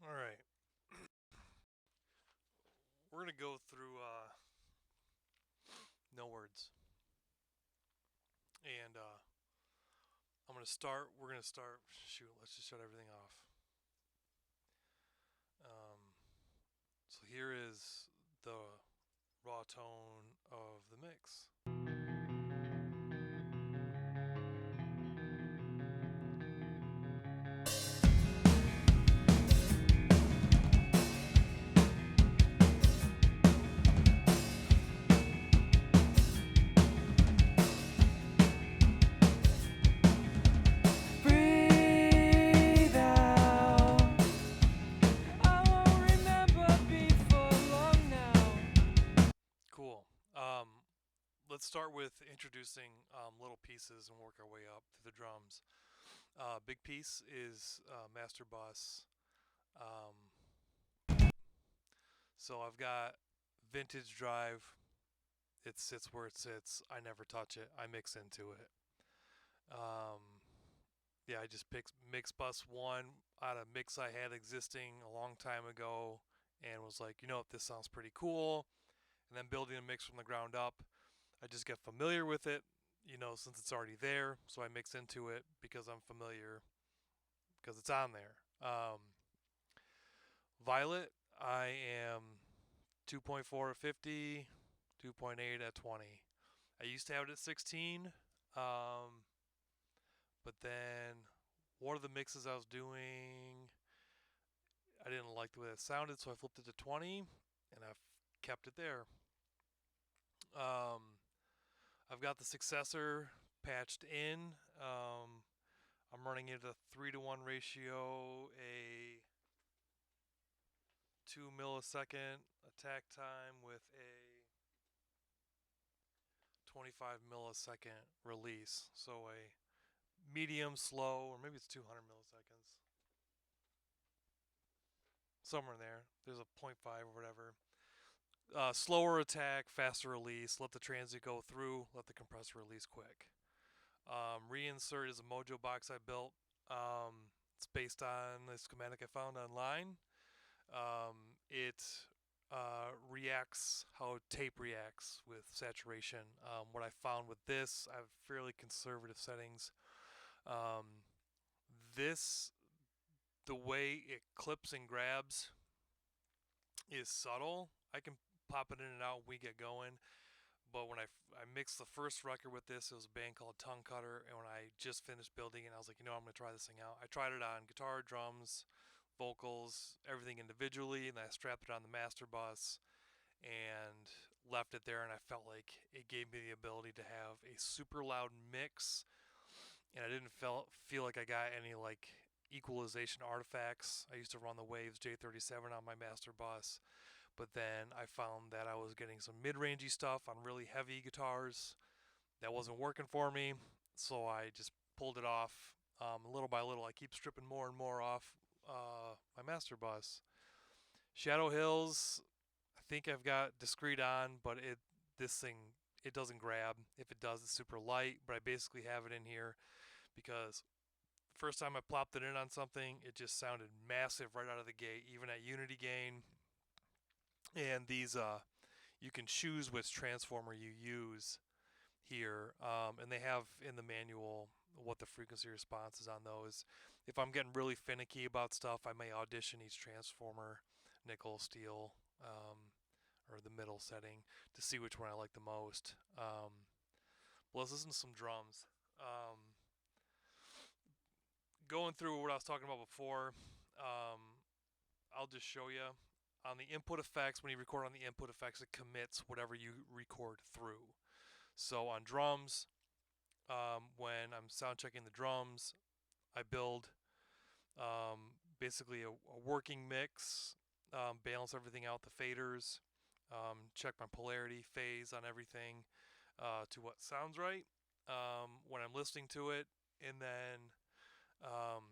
All right. We're going to go through no words. And I'm going to start. We're going to start. Shoot, let's just shut everything off. Um, so here is the raw tone of the mix. Breathe out. I won't remember before long now. Cool. Let's start with introducing little pieces and work our way up to the drums. Big piece is master bus. Um, so I've got vintage drive. It sits where it sits. I never touch it. I mix into it. Um, yeah, I just picked mix bus one out of mix I had existing a long time ago, and was like, you know what, this sounds pretty cool. And then building a mix from the ground up, I just get familiar with it, since it's already there. So I mix into it because I'm familiar because it's on there. Violet, I am 2.4 at 50, 2.8 at 20. I used to have it at 16. Um, But then one of the mixes I was doing, I didn't like the way it sounded, so I flipped it to 20, and I've kept it there. Um, I've got the successor patched in. I'm running it at a 3-to-1 ratio, a 2 millisecond attack time with a 25 millisecond release. So a medium, slow, or maybe it's 200 milliseconds. Somewhere in there. There's a point 0.5 or whatever. Slower attack, faster release. Let the transit go through. Let the compressor release quick. Reinsert is a Mojo box I built. It's based on a schematic I found online. It reacts how tape reacts with saturation. What I found with this, I have fairly conservative settings. Um, this, the way it clips and grabs is subtle. I can pop it in and out when we get going. But when I mixed the first record with this, it was a band called Tongue Cutter. And when I just finished building it, I was like, I'm going to try this thing out. I tried it on guitar, drums, vocals, everything individually. And then I strapped it on the master bus and left it there. And I felt like it gave me the ability to have a super loud mix. And I didn't feel like I got any like equalization artifacts. I used to run the Waves J37 on my master bus, but then I found that I was getting some mid-rangey stuff on really heavy guitars that wasn't working for me, so I just pulled it off little by little. I keep stripping more and more off my master bus. Shadow Hills, I think I've got discreet on, but this thing it doesn't grab. If it does, it's super light. But I basically have it in here because the first time I plopped it in on something, it just sounded massive right out of the gate, even at unity gain. And these you can choose which transformer you use here, and they have in the manual what the frequency response is on those. If I'm getting really finicky about stuff, I may audition each transformer, nickel, steel, or the middle setting to see which one I like the most. Well, let's listen to some drums. Um, Going through what I was talking about before, um, I'll just show you. On the input effects, when you record on the input effects, it commits whatever you record through. So on drums, when I'm sound checking the drums, I build basically a working mix, balance everything out, the faders, check my polarity, phase on everything to what sounds right when I'm listening to it, and then um,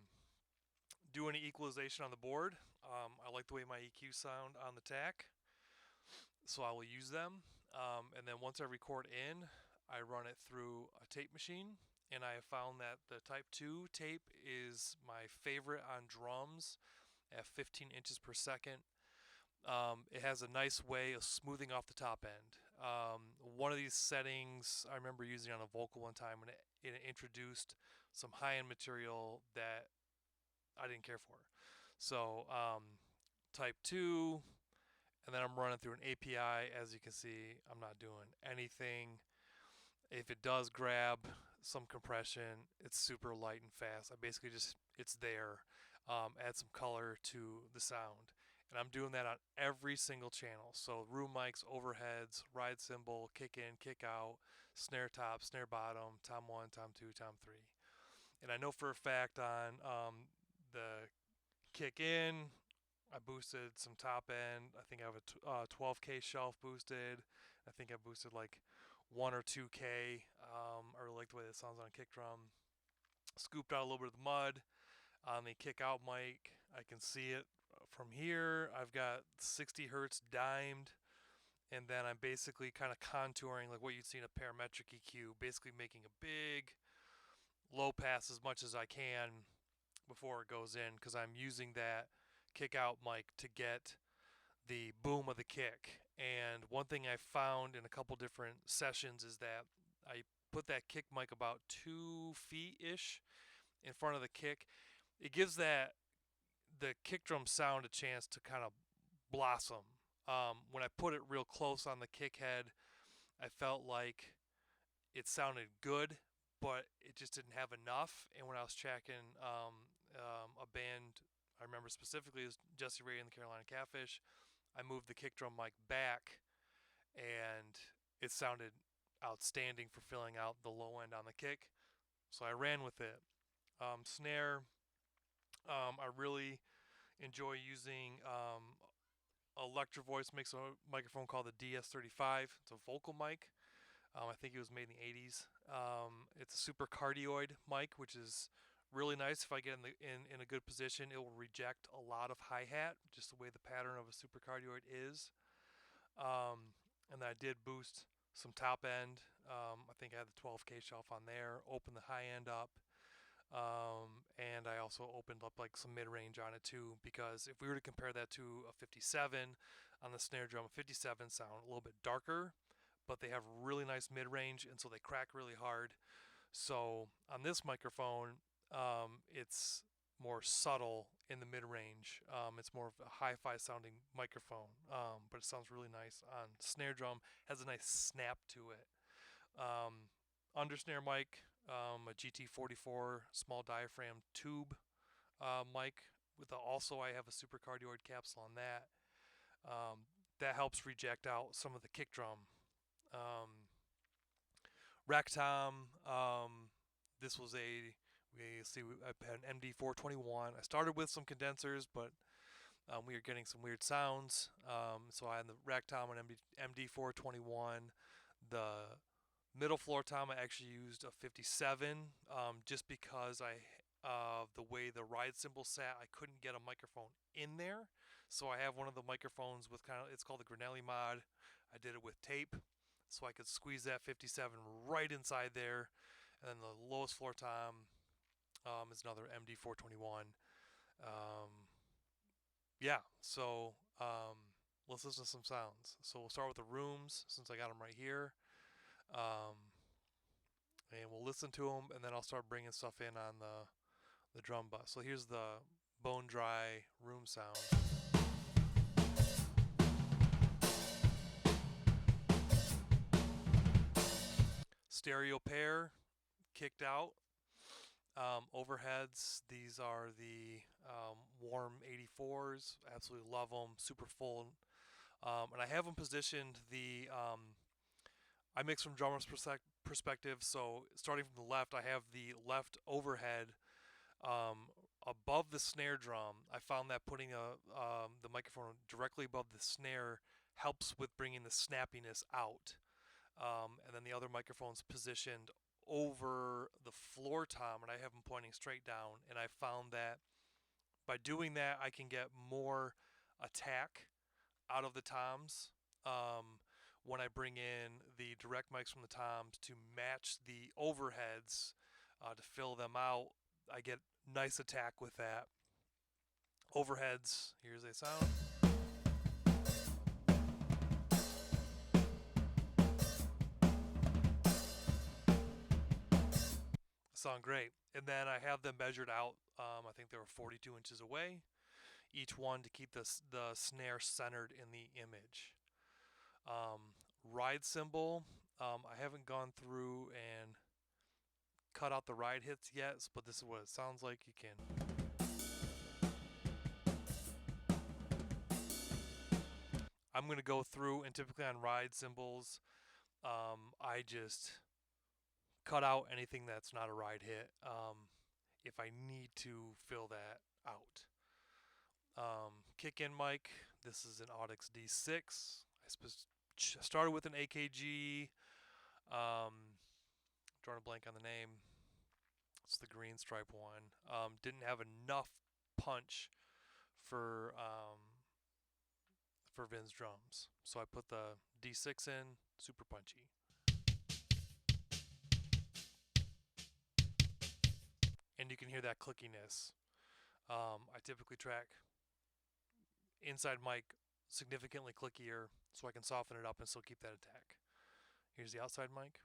do any equalization on the board. I like the way my EQ sound on the tack, so I will use them. And then once I record in, I run it through a tape machine, and I have found that the Type 2 tape is my favorite on drums, at 15 inches per second. It has a nice way of smoothing off the top end. One of these settings I remember using on a vocal one time when it introduced some high end material that I didn't care for. So, type 2, and then I'm running through an API. As you can see, I'm not doing anything. If it does grab some compression, it's super light and fast. I basically just, it's there. Add some color to the sound. And I'm doing that on every single channel. So room mics, overheads, ride cymbal, kick in, kick out, snare top, snare bottom, tom 1, tom 2, tom 3. And I know for a fact on the kick in, I boosted some top end. I think I have a 12K shelf boosted. I think I boosted like 1 or 2K. I really like the way that sounds on a kick drum. Scooped out a little bit of the mud on the kick out mic. I can see it from here. I've got 60 hertz dimed, and then I'm basically kind of contouring like what you'd see in a parametric EQ, basically making a big low pass as much as I can before it goes in because I'm using that kick out mic to get the boom of the kick. And one thing I found in a couple different sessions is that I put that kick mic about 2 feet ish in front of the kick. It gives that the kick drum sound a chance to kind of blossom. When I put it real close on the kick head, I felt like it sounded good, but it just didn't have enough. And when I was tracking a band, I remember specifically is Jesse Ray and the Carolina Catfish, I moved the kick drum mic back, and it sounded outstanding for filling out the low end on the kick. So I ran with it. Snare, I really enjoy using Electro Voice makes a microphone called the DS35. It's a vocal mic. I think it was made in the 80s. It's a super cardioid mic, which is really nice. If I get in a good position, it will reject a lot of hi hat, just the way the pattern of a super cardioid is. And then I did boost some top end. I think I had the 12K shelf on there. Open the high end up. And I also opened up like some mid range on it too, because if we were to compare that to a 57 on the snare drum, a 57 sound a little bit darker, but they have really nice mid range, and so they crack really hard. So on this microphone, it's more subtle in the mid range. It's more of a hi-fi sounding microphone, but it sounds really nice on snare drum. Has a nice snap to it. Under snare mic, a GT44 small diaphragm tube mic. Also, I have a super cardioid capsule on that. That helps reject out some of the kick drum. Um, Rack tom. This was a I had an MD421. I started with some condensers, but we were getting some weird sounds. So I had the rack tom on MD421. The middle floor tom I actually used a 57, just because the way the ride cymbal sat, I couldn't get a microphone in there. So I have one of the microphones with it's called the Granelli mod. I did it with tape, so I could squeeze that 57 right inside there. And then the lowest floor tom is another MD421. Um, yeah, so let's listen to some sounds. So we'll start with the rooms since I got them right here. Um, and we'll listen to them, and then I'll start bringing stuff in on the drum bus. So here's the bone dry room sound. Stereo pair kicked out. Overheads, these are the warm 84s. Absolutely love them. Super full. And I have them positioned I mix from drummer's perspective. So starting from the left, I have the left overhead um, above the snare drum. I found that putting the microphone directly above the snare helps with bringing the snappiness out. And then the other microphone's positioned over the floor tom, and I have them pointing straight down. And I found that by doing that, I can get more attack out of the toms. Um, when I bring in the direct mics from the toms to match the overheads to fill them out, I get nice attack with that. overheads. Here's a sound. Sound great. And then I have them measured out. I think they were 42 inches away, each one to keep the snare centered in the image. Ride cymbal. I haven't gone through and cut out the ride hits yet, but this is what it sounds like. You can. I'm going to go through, and typically on ride cymbals, I just cut out anything that's not a ride hit if I need to fill that out. Kick in mic. This is an Audix D6. Started with an AKG. Drawing a blank on the name. It's the green stripe one. Didn't have enough punch for Vin's drums, so I put the D6 in. Super punchy. And you can hear that clickiness. I typically track inside mic significantly clickier so I can soften it up and still keep that attack. Here's the outside mic.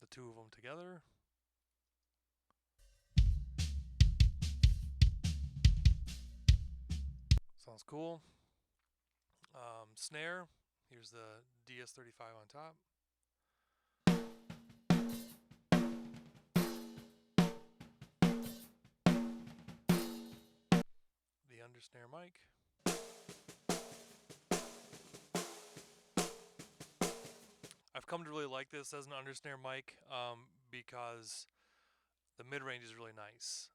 The two of them together. Sounds cool. Snare. Here's the DS35 on top. The undersnare mic. I've come to really like this as an undersnare mic because the mid range is really nice.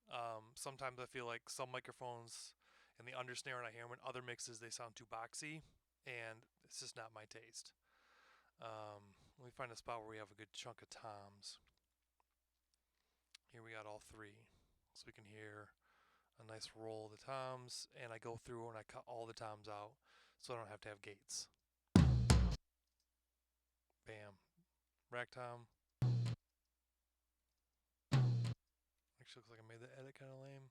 Sometimes I feel like some microphones in the undersnare, and I hear them in other mixes, they sound too boxy, and it's just not my taste. Let me find a spot where we have a good chunk of toms. Here we got all three, so we can hear a nice roll of the toms, and I go through and I cut all the toms out so I don't have to have gates. Bam. Rack tom. Actually looks like I made the edit kind of lame.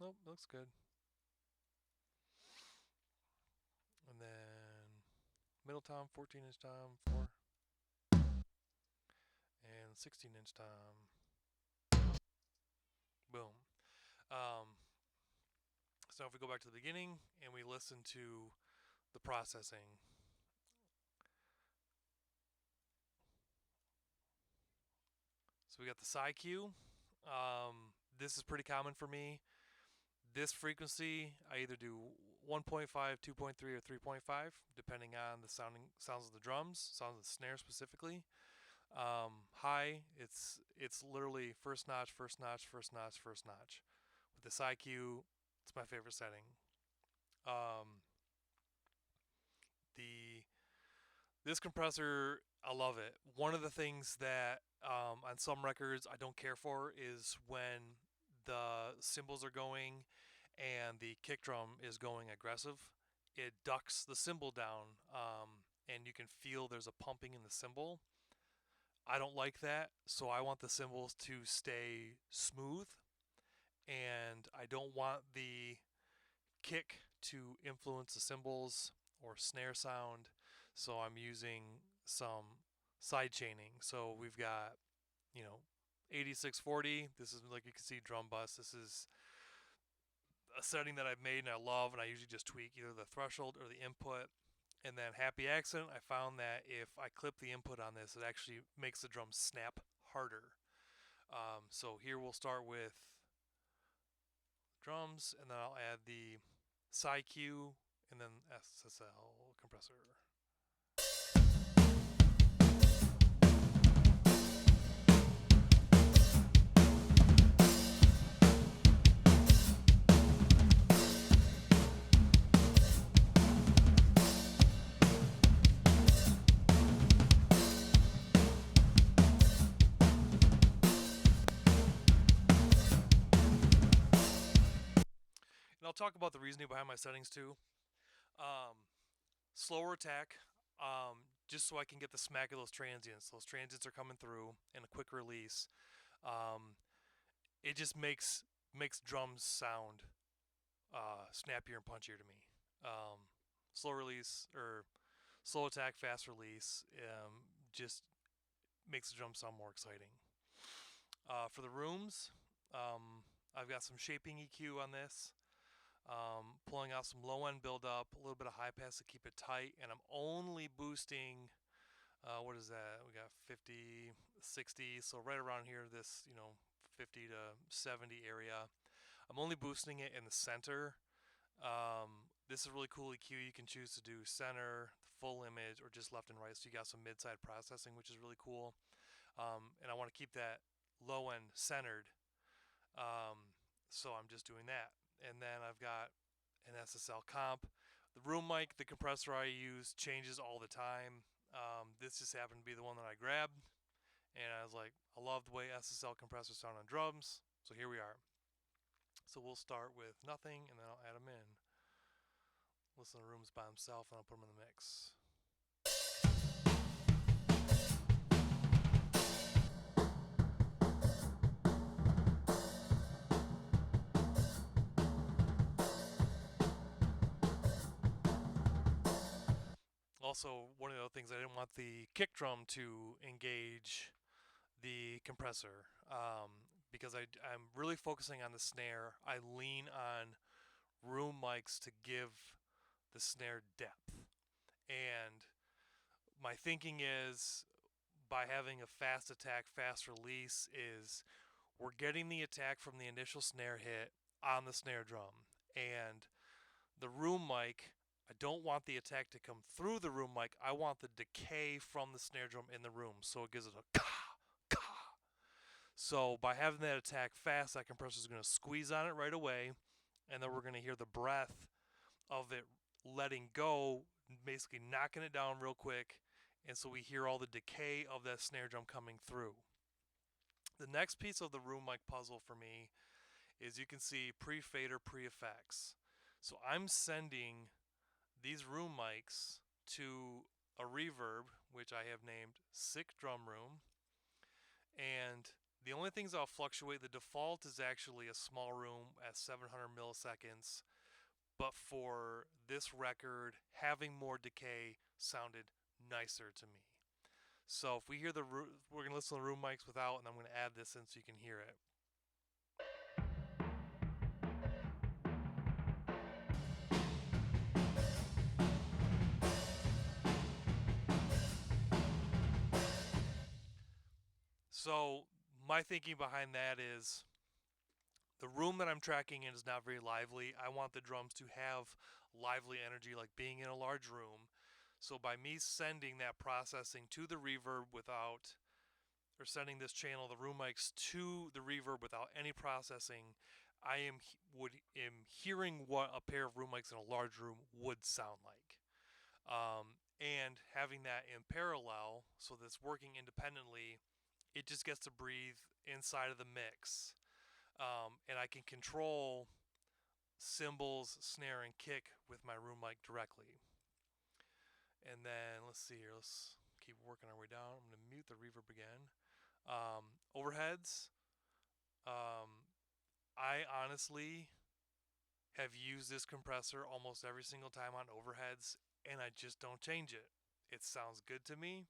Nope, looks good. And then middle tom, 14-inch tom, 4. And 16-inch tom. Boom. Um, so if we go back to the beginning and we listen to the processing. So we got the PsyQ. This is pretty common for me. This frequency, I either do 1.5, 2.3, or 3.5, depending on the sounds of the drums, sounds of the snare specifically. High, it's literally first notch, first notch, first notch, first notch. With the PsyQ, it's my favorite setting. Um, the This compressor, I love it. One of the things that on some records I don't care for is when the cymbals are going and the kick drum is going aggressive. It ducks the cymbal down, and you can feel there's a pumping in the cymbal. I don't like that, so I want the cymbals to stay smooth, and I don't want the kick to influence the cymbals or snare sound. So I'm using some side chaining. So we've got, 8640. This is, like you can see, drum bus. This is a setting that I've made and I love, and I usually just tweak either the threshold or the input. And then happy accident, I found that if I clip the input on this, it actually makes the drum snap harder. So here we'll start with drums, and then I'll add the PsyQ and then SSL compressor. And I'll talk about the reasoning behind my settings too. Slower attack, just so I can get the smack of those transients. Those transients are coming through in a quick release. Um, it just makes drums sound snappier and punchier to me. Um, Slow release or slow attack, fast release, just makes the drum sound more exciting. For the rooms, I've got some shaping EQ on this. Pulling out some low end build up, a little bit of high pass to keep it tight, and I'm only boosting. What is that? We got 50, 60, so right around here, this 50 to 70 area. I'm only boosting it in the center. This is a really cool EQ. You can choose to do center, full image, or just left and right. So you got some mid-side processing, which is really cool. And I want to keep that low end centered. Um, so I'm just doing that. And then I've got an SSL comp. The room mic, the compressor I use changes all the time. This just happened to be the one that I grabbed. And I was like, I love the way SSL compressors sound on drums. So here we are. So we'll start with nothing and then I'll add them in. Listen to the rooms by himself and I'll put them in the mix. Also, one of the other things, I didn't want the kick drum to engage the compressor because I'm really focusing on the snare. I lean on room mics to give the snare depth. And my thinking is by having a fast attack, fast release, is we're getting the attack from the initial snare hit on the snare drum. And the room mic, I don't want the attack to come through the room mic. I want the decay from the snare drum in the room. So it gives it a ka, ka. So by having that attack fast, that compressor is going to squeeze on it right away. And then we're going to hear the breath of it letting go, basically knocking it down real quick. And so we hear all the decay of that snare drum coming through. The next piece of the room mic puzzle for me is you can see pre-fader, pre-effects. So I'm sending these room mics to a reverb, which I have named Sick Drum Room. And the only things I'll fluctuate, the default is actually a small room at 700 milliseconds. But for this record, having more decay sounded nicer to me. So if we hear we're going to listen to the room mics without, and I'm going to add this in so you can hear it. So my thinking behind that is the room that I'm tracking in is not very lively. I want the drums to have lively energy, like being in a large room. So by me sending that processing to the reverb without, or sending this channel, the room mics to the reverb without any processing, I am hearing what a pair of room mics in a large room would sound like. And having that in parallel, so that's working independently, it just gets to breathe inside of the mix. And I can control cymbals, snare, and kick with my room mic directly. And then let's see here. Let's keep working our way down. I'm going to mute the reverb again. Overheads. I honestly have used this compressor almost every single time on overheads, and I just don't change it. It sounds good to me,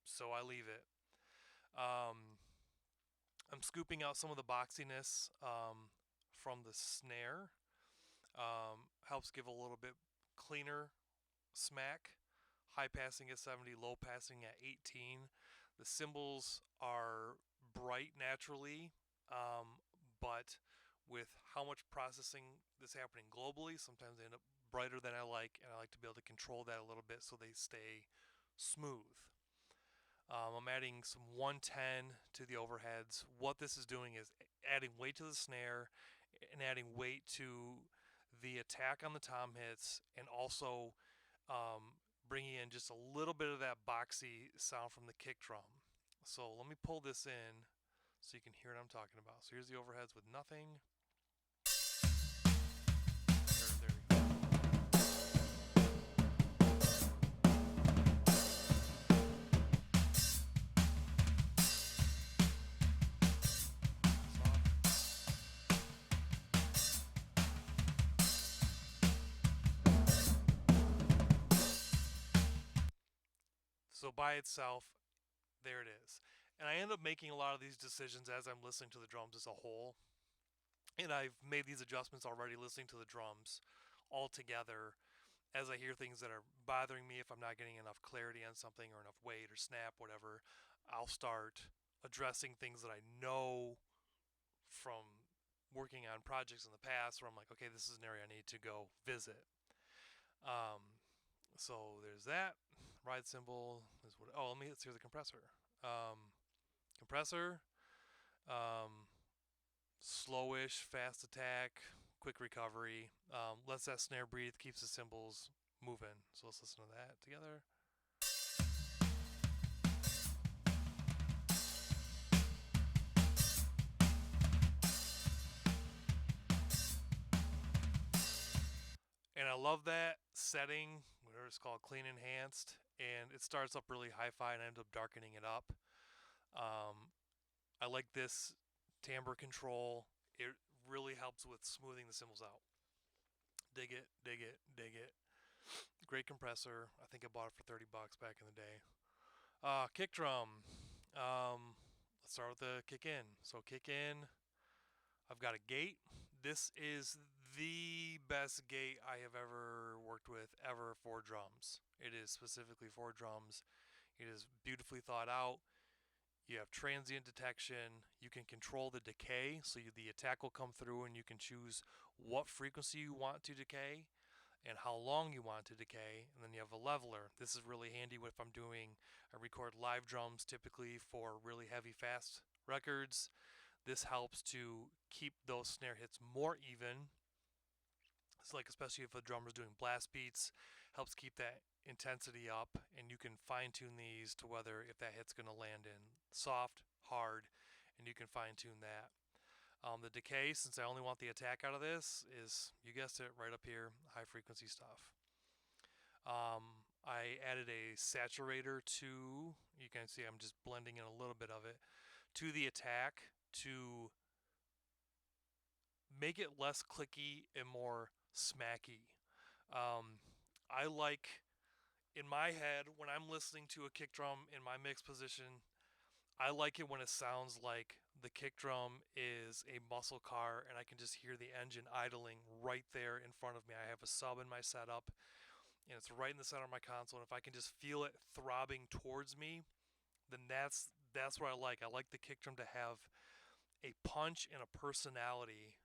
so I leave it. Um, I'm scooping out some of the boxiness from the snare. Helps give a little bit cleaner smack. High passing at 70, low passing at 18. The cymbals are bright naturally, but with how much processing is happening globally, sometimes they end up brighter than I like, and I like to be able to control that a little bit so they stay smooth. I'm adding some 110 to the overheads. What this is doing is adding weight to the snare and adding weight to the attack on the tom hits, and also bringing in just a little bit of that boxy sound from the kick drum. So let me pull this in so you can hear what I'm talking about. So here's the overheads with nothing. There we go. So by itself, there it is. And I end up making a lot of these decisions as I'm listening to the drums as a whole. And I've made these adjustments already listening to the drums all together as I hear things that are bothering me. If I'm not getting enough clarity on something or enough weight or snap, whatever, I'll start addressing things that I know from working on projects in the past where I'm like, okay, this is an area I need to go visit. Um, so there's that. Ride cymbal is what. Oh, let me. Let's hear the compressor. Um, compressor. Um, slowish, fast attack, quick recovery. Lets that snare breathe, keeps the cymbals moving. So let's listen to that together. And I love that setting, whatever it's called, clean enhanced. And it starts up really hi-fi and I end up darkening it up. Um, I like this timbre control. It really helps with smoothing the cymbals out. Dig it, dig it, dig it. Great compressor. I think I bought it for $30 back in the day. Kick drum. Let's start with the kick in. So kick in. I've got a gate. This is the best gate I have ever worked with ever for drums. It is specifically for drums. It is beautifully thought out. You have transient detection. You can control the decay, so the attack will come through, and you can choose what frequency you want to decay and how long you want to decay. And then you have a leveler. This is really handy if I'm doing, I record live drums typically for really heavy, fast records. This helps to keep those snare hits more even. It's like, especially if a drummer's doing blast beats, helps keep that intensity up, and you can fine tune these to whether if that hit's going to land in soft, hard, and you can fine tune that. The decay, since I only want the attack out of this, is, you guessed it, right up here, high frequency stuff. I added a saturator to, you can see I'm just blending in a little bit of it, to the attack to make it less clicky and more smacky. Um, I like, in my head, when I'm listening to a kick drum in my mix position, I like it when it sounds like the kick drum is a muscle car and I can just hear the engine idling right there in front of me. I have a sub in my setup and it's right in the center of my console, and if I can just feel it throbbing towards me, then that's what I like. I like the kick drum to have a punch and a personality.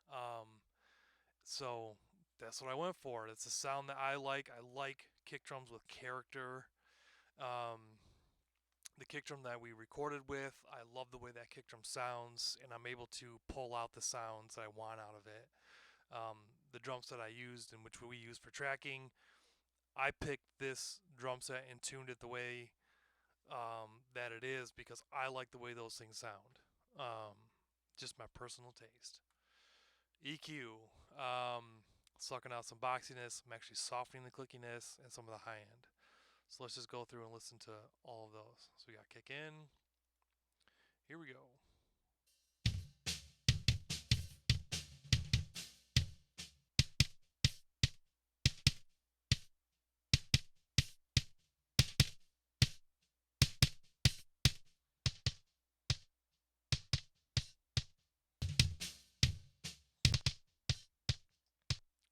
So that's what I went for. It's a sound that I like. I like kick drums with character. Um, the kick drum that we recorded with, I love the way that kick drum sounds, and I'm able to pull out the sounds that I want out of it. The drum set I used and which we use for tracking, I picked this drum set and tuned it the way that it is because I like the way those things sound. Um, just my personal taste. EQ, sucking out some boxiness. I'm actually softening the clickiness and some of the high end. So let's just go through and listen to all of those. So we got kick in. Here we go.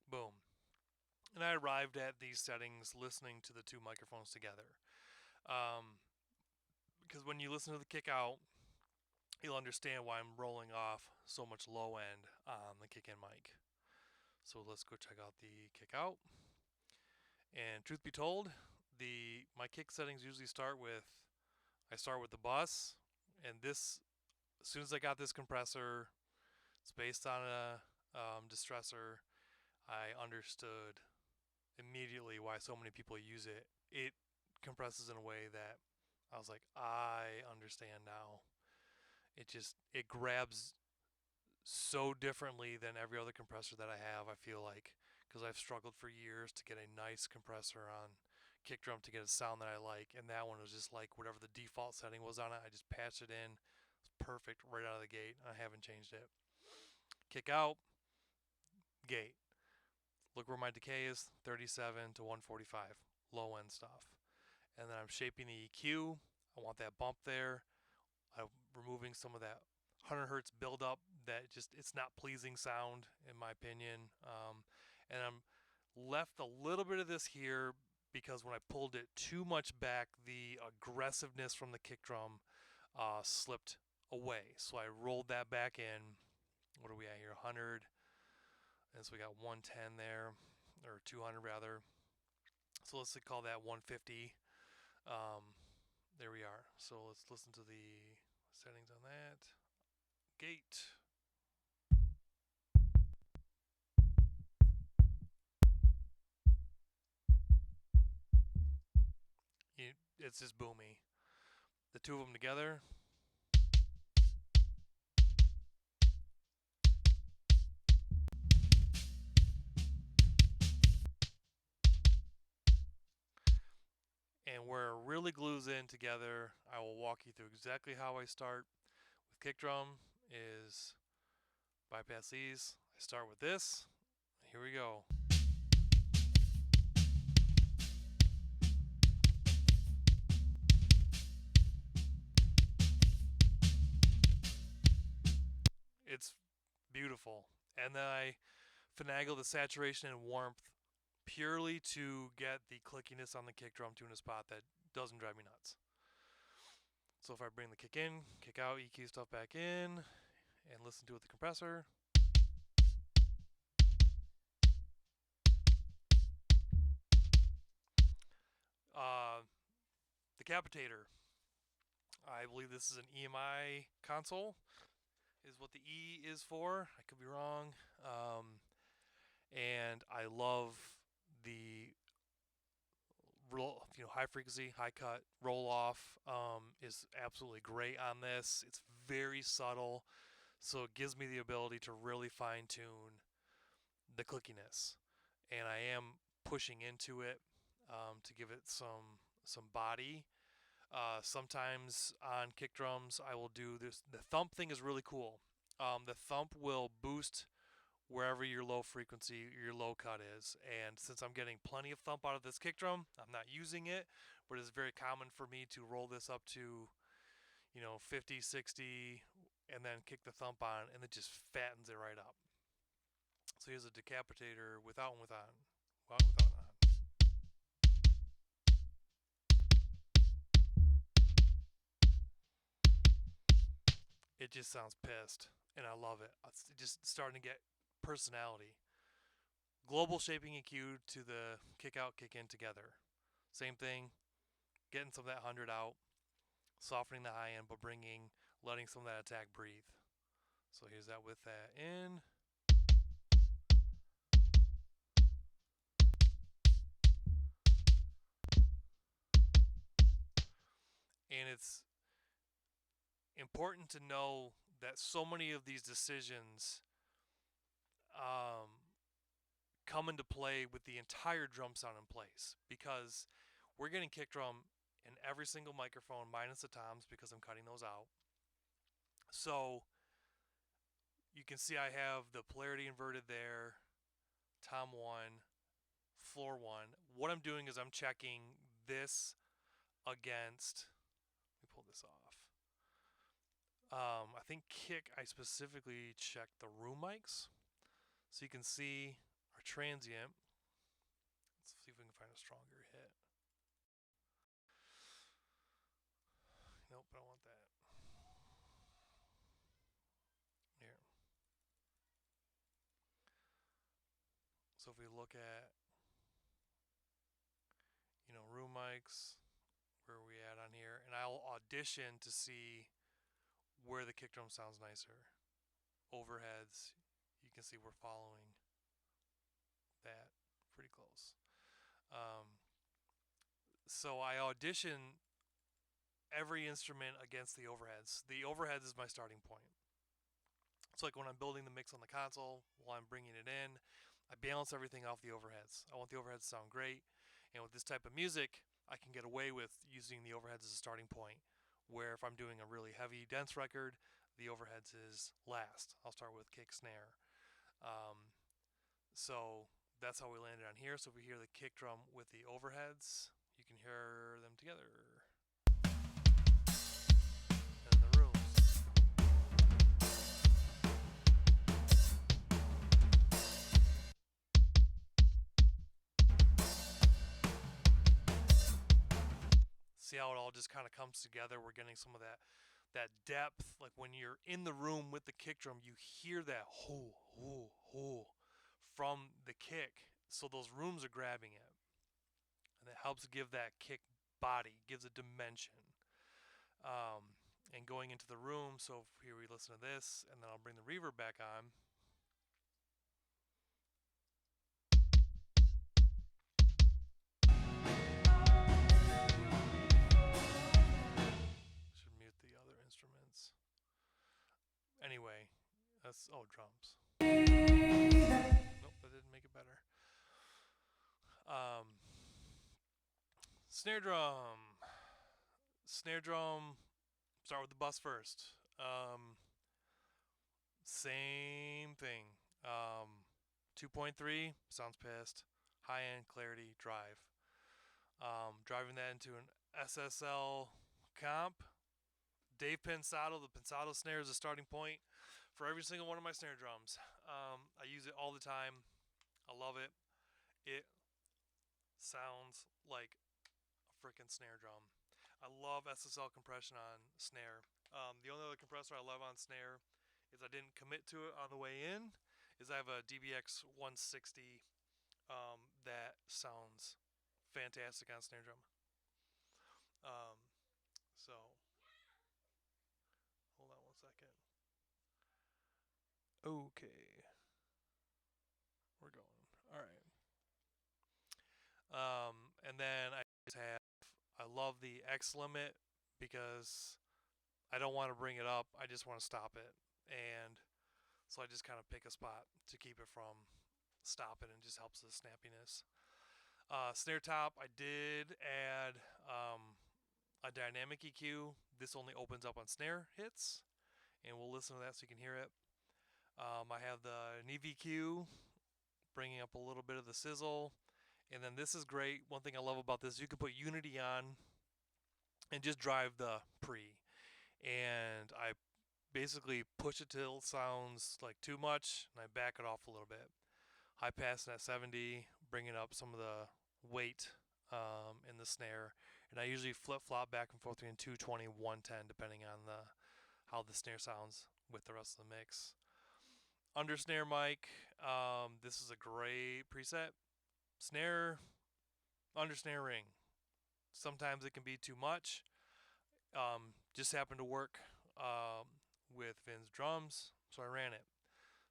Boom. And I arrived at these settings listening to the two microphones together. Um, because when you listen to the kick out, you'll understand why I'm rolling off so much low end on the kick in mic. So let's go check out the kick out. And truth be told, the my kick settings usually I start with the bus, and this, as soon as I got this compressor, it's based on a distressor. I understood immediately why so many people use it. It compresses in a way that I was like, I understand now. It grabs so differently than every other compressor that I have. I feel like, because I've struggled for years to get a nice compressor on kick drum to get a sound that I like, and that one was just like whatever the default setting was on it. I just patched it in. It's perfect right out of the gate. I haven't changed it. Kick out, gate. Look where my decay is, 37 to 145, low end stuff. and then I'm shaping the EQ. I want that bump there. I'm removing some of that 100 hertz buildup that just it's not pleasing sound in my opinion. And I'm left a little bit of this here because when I pulled it too much back, the aggressiveness from the kick drum slipped away. So I rolled that back in. What are we at here? 100. And so we got 110 there, or 200 rather. So let's call that 150. Um, there we are. So let's listen to the settings on that. Gate. It's just boomy. The two of them together, and where it really glues in together, I will walk you through exactly how I start with kick drum. Is bypass these. I start with this. Here we go. It's beautiful. And then I finagle the saturation and warmth purely to get the clickiness on the kick drum to in a spot that doesn't drive me nuts. So if I bring the kick in, kick out, EQ stuff back in, and listen to it with the compressor. Uh, Decapitator. I believe this is an EMI console, is what the E is for. I could be wrong. And I love the high frequency, high cut roll off is absolutely great on this. It's very subtle, so it gives me the ability to really fine tune the clickiness, and I am pushing into it to give it some body. Sometimes on kick drums, I will do this. The thump thing is really cool. The thump will boost wherever your low frequency, your low cut is. And since I'm getting plenty of thump out of this kick drum, I'm not using it, but it's very common for me to roll this up to, 50, 60, and then kick the thump on, and it just fattens it right up. So here's a decapitator without and without. Without and on. It just sounds pissed, and I love it. It's just starting to get personality. Global shaping EQ to the kick out, kick in together. Same thing, getting some of that 100 out, softening the high end, but letting some of that attack breathe. So here's that with that in. And it's important to know that so many of these decisions um, come into play with the entire drum sound in place because we're getting kick drum in every single microphone minus the toms because I'm cutting those out. So you can see I have the polarity inverted there, tom 1, floor 1. What I'm doing is I'm checking this against, let me pull this off. I think kick, I specifically checked the room mics. So you can see our transient. Let's see if we can find a stronger hit. Nope, I don't want that. Here. So if we look at, room mics, where are we at on here? And I'll audition to see where the kick drum sounds nicer. Overheads, you can see we're following that pretty close. So I audition every instrument against the overheads. The overheads is my starting point. It's like when I'm building the mix on the console, while I'm bringing it in, I balance everything off the overheads. I want the overheads to sound great, and with this type of music, I can get away with using the overheads as a starting point. Where if I'm doing a really heavy, dense record, the overheads is last. I'll start with kick, snare. Um, so that's how we landed on here. So if we hear the kick drum with the overheads, you can hear them together in the rooms. See how it all just kind of comes together. We're getting some of that depth. Like when you're in the room with the kick drum, you hear that ho ho ho from the kick. So those rooms are grabbing it, and it helps give that kick body, gives a dimension. And going into the room. So here we listen to this, and then I'll bring the reverb back on. Should mute the other instruments. Anyway, that's drums. Nope, that didn't make it better. Um, snare drum. Snare drum. Start with the bus first. Same thing. 2.3 sounds pissed. High end clarity drive. Driving that into an SSL comp. Dave Pensado, the Pensado snare is a starting point for every single one of my snare drums. I use it all the time. I love it. It sounds like a freaking snare drum. I love SSL compression on snare. The only other compressor I love on snare is I didn't commit to it on the way in. Is I have a DBX 160 that sounds fantastic on snare drum. Um, so hold on one second. Okay, we're going. All right. And then I just have I love the X limit because I don't want to bring it up. I just want to stop it, and so I just kind of pick a spot to keep it from stopping, and just helps the snappiness. Snare top, I did add a dynamic EQ. This only opens up on snare hits, and we'll listen to that so you can hear it. I have the Neve EQ, bringing up a little bit of the sizzle. And then this is great. One thing I love about this, you can put Unity on and just drive the pre. And I basically push it till it sounds like too much, and I back it off a little bit. High passing at 70, bringing up some of the weight in the snare. And I usually flip flop back and forth between 220, 110, depending on how the snare sounds with the rest of the mix. Under snare mic, this is a great preset. Snare, under snare ring. Sometimes it can be too much. Just happened to work with Vin's drums, so I ran it.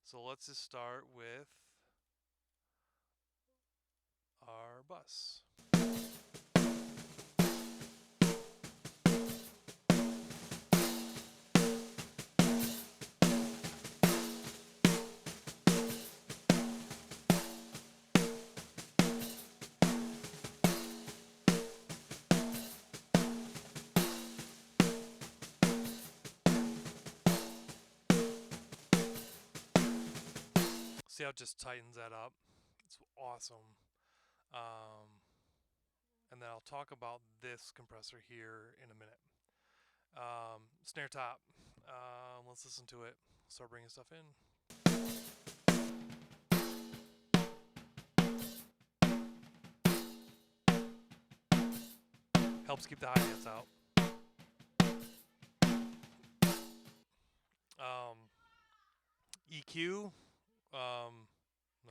So let's just start with our bus. See how it just tightens that up? It's awesome. Um, and then I'll talk about this compressor here in a minute. Snare top. Let's listen to it. Start bringing stuff in. Helps keep the hi-hats out. EQ.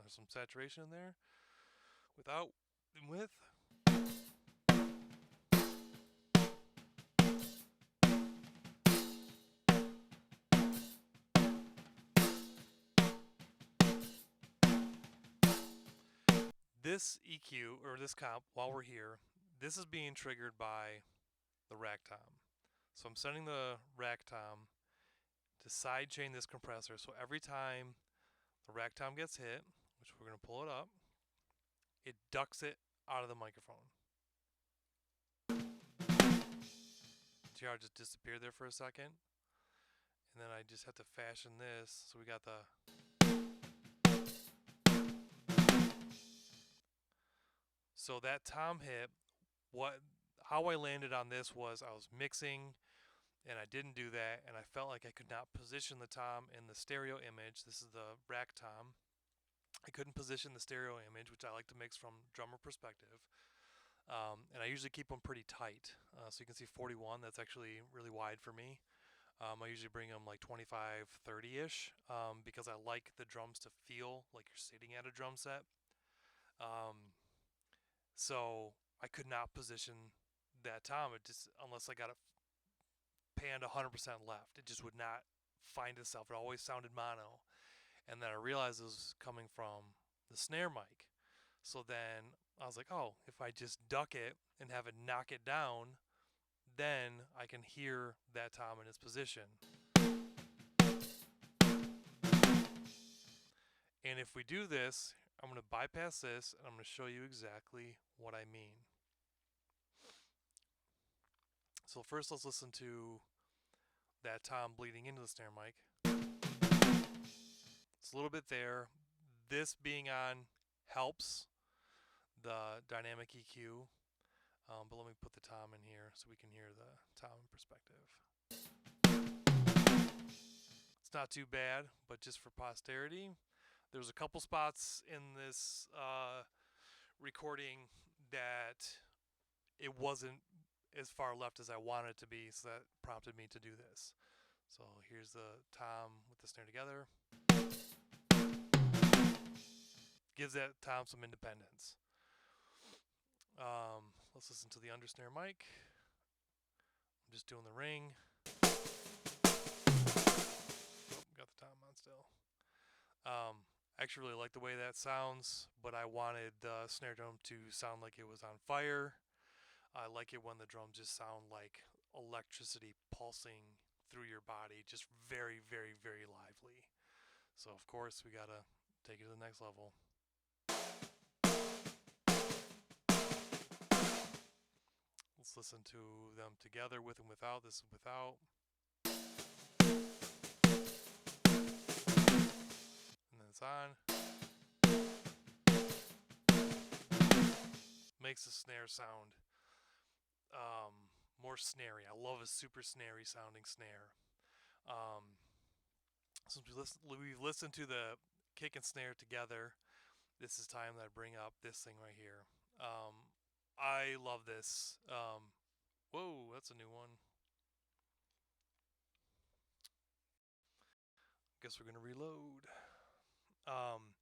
There's some saturation in there. Without and with. This EQ, or this comp, while we're here, this is being triggered by the rack tom. So I'm setting the rack tom to sidechain this compressor. So every time the rack tom gets hit, which we're going to pull it up, it ducks it out of the microphone. See how it just disappeared there for a second? And then I just have to fashion this. So we got the. So that tom hit what how I landed on this was I was mixing and I didn't do that, and I felt like I could not position the tom in the stereo image. This is the rack tom. I couldn't position the stereo image, which I like to mix from drummer perspective. And I usually keep them pretty tight. So you can see 41, that's actually really wide for me. I usually bring them like 25, 30 ish because I like the drums to feel like you're sitting at a drum set. Um, so I could not position that tom. It just, unless I got it panned 100% left, it just would not find itself. It always sounded mono. And then I realized it was coming from the snare mic. So then I was like, oh, if I just duck it and have it knock it down, then I can hear that tom in its position. And if we do this, I'm going to bypass this and I'm going to show you exactly what I mean. So first let's listen to that tom bleeding into the snare mic. It's a little bit there. This being on helps the dynamic EQ, but let me put the tom in here so we can hear the tom in perspective. It's not too bad, but just for posterity, there's a couple spots in this recording that it wasn't as far left as I wanted it to be, so that prompted me to do this. So here's the tom with the snare together. Gives that tom some independence. Let's listen to the undersnare mic. I'm just doing the ring. Oh, got the tom on still. I actually really like the way that sounds, but I wanted the snare drum to sound like it was on fire. I like it when the drums just sound like electricity pulsing through your body, just very, very, very lively. So, of course, we gotta take it to the next level. Let's listen to them together with and without. This is without. And then it's on. Makes the snare sound more snary. I love a super snary sounding snare. Um, since we've listened to the kick and snare together, this is time that I bring up this thing right here. Um, I love this. Whoa, that's a new one. Guess we're gonna reload. Um,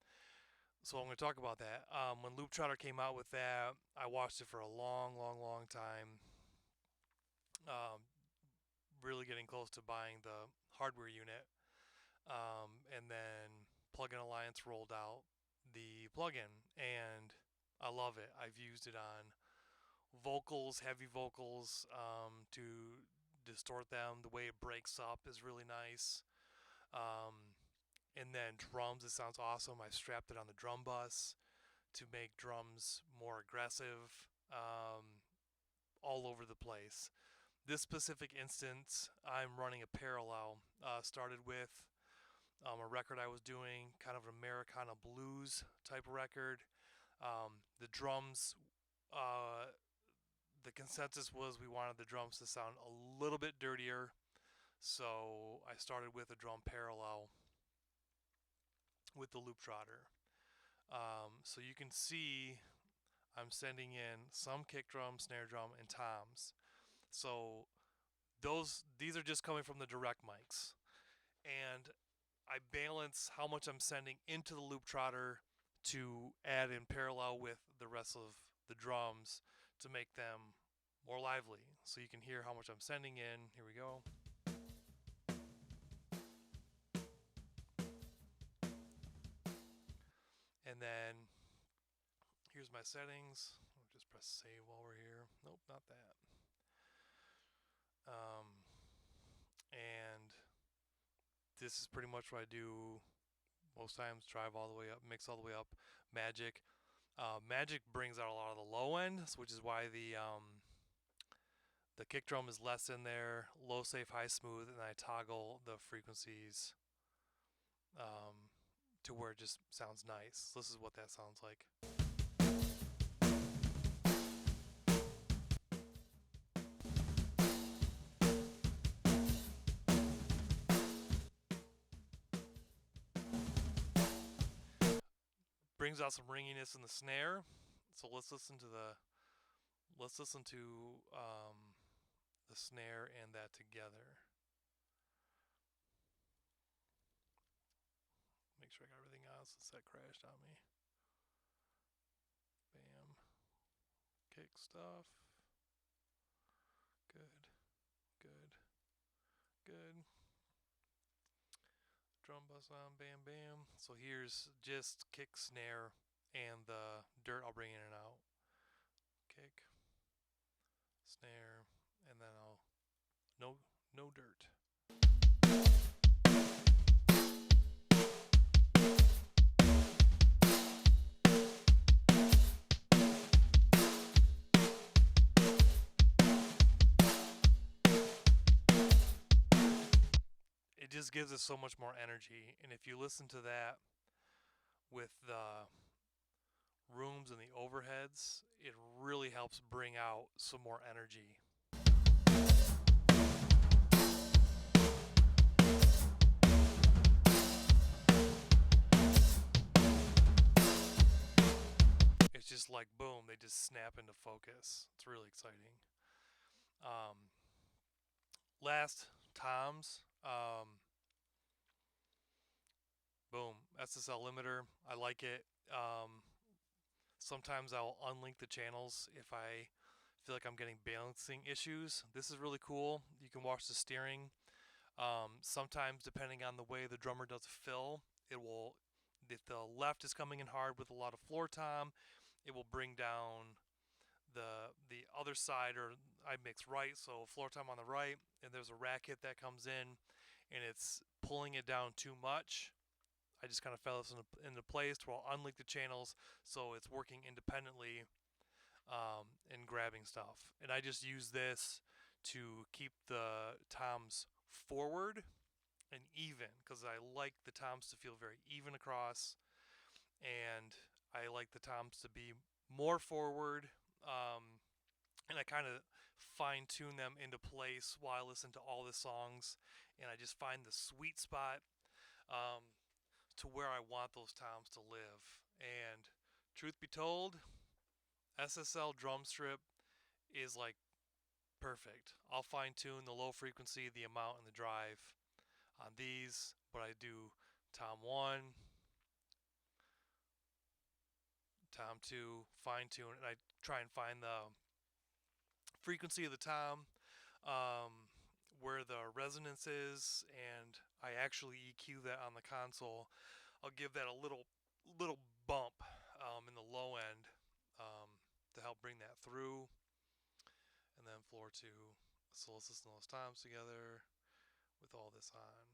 so I'm gonna talk about that. When Loop Trotter came out with that, I watched it for a long, long, long time. Um, really getting close to buying the hardware unit. And then Plugin Alliance rolled out the plugin, and I love it. I've used it on vocals, heavy vocals, to distort them. The way it breaks up is really nice. Um, and then drums, it sounds awesome. I strapped it on the drum bus to make drums more aggressive, all over the place. This specific instance, I'm running a parallel. Started with a record I was doing, kind of an Americana blues type of record. The drums, uh, the consensus was we wanted the drums to sound a little bit dirtier, so I started with a drum parallel with the loop trotter. So you can see I'm sending in some kick drum, snare drum, and toms. So these are just coming from the direct mics, and I balance how much I'm sending into the loop trotter to add in parallel with the rest of the drums to make them more lively. So you can hear how much I'm sending in. Here we go. And then here's my settings. I'll just press save while we're here. Nope, not that. Um, and this is pretty much what I do most times. Drive all the way up, mix all the way up. Magic. Magic brings out a lot of the low end, which is why the kick drum is less in there, low, safe, high, smooth, and I toggle the frequencies um, to where it just sounds nice. This is what that sounds like. brings out some ringiness in the snare. So let's listen to the snare and that together. Make sure I got everything on since that crashed on me. Bam. Kick stuff. Good. Good. Good. Drum bus on. Bam, bam. So here's just kick, snare, and the dirt I'll bring in and out. Kick, snare, and then I'll no dirt. It just gives it so much more energy. And if you listen to that with the rooms and the overheads, it really helps bring out some more energy. It's just like boom, they just snap into focus. It's really exciting. Um, Last toms, boom, SSL limiter. I like it. Sometimes I'll unlink the channels if I feel like I'm getting balancing issues. This is really cool. You can watch the steering. Sometimes, depending on the way the drummer does a fill, it will, if the left is coming in hard with a lot of floor tom, it will bring down the other side, or I mix right, so floor tom on the right, and there's a rack hit that comes in, and it's pulling it down too much. I just kind of fell this into place where I'll unlink the channels so it's working independently and grabbing stuff. And I just use this to keep the toms forward and even because I like the toms to feel very even across, and I like the toms to be more forward. And I kind of fine tune them into place while I listen to all the songs, and I just find the sweet spot um, to where I want those toms to live. And truth be told, SSL drum strip is like perfect. I'll fine tune the low frequency, the amount, and the drive on these, but I do tom 1, tom 2, fine tune, and I try and find the frequency of the tom, um, where the resonance is, and I actually EQ that on the console. I'll give that a little bump in the low end to help bring that through, and then floor 2. So let's listen to those toms together with all this on.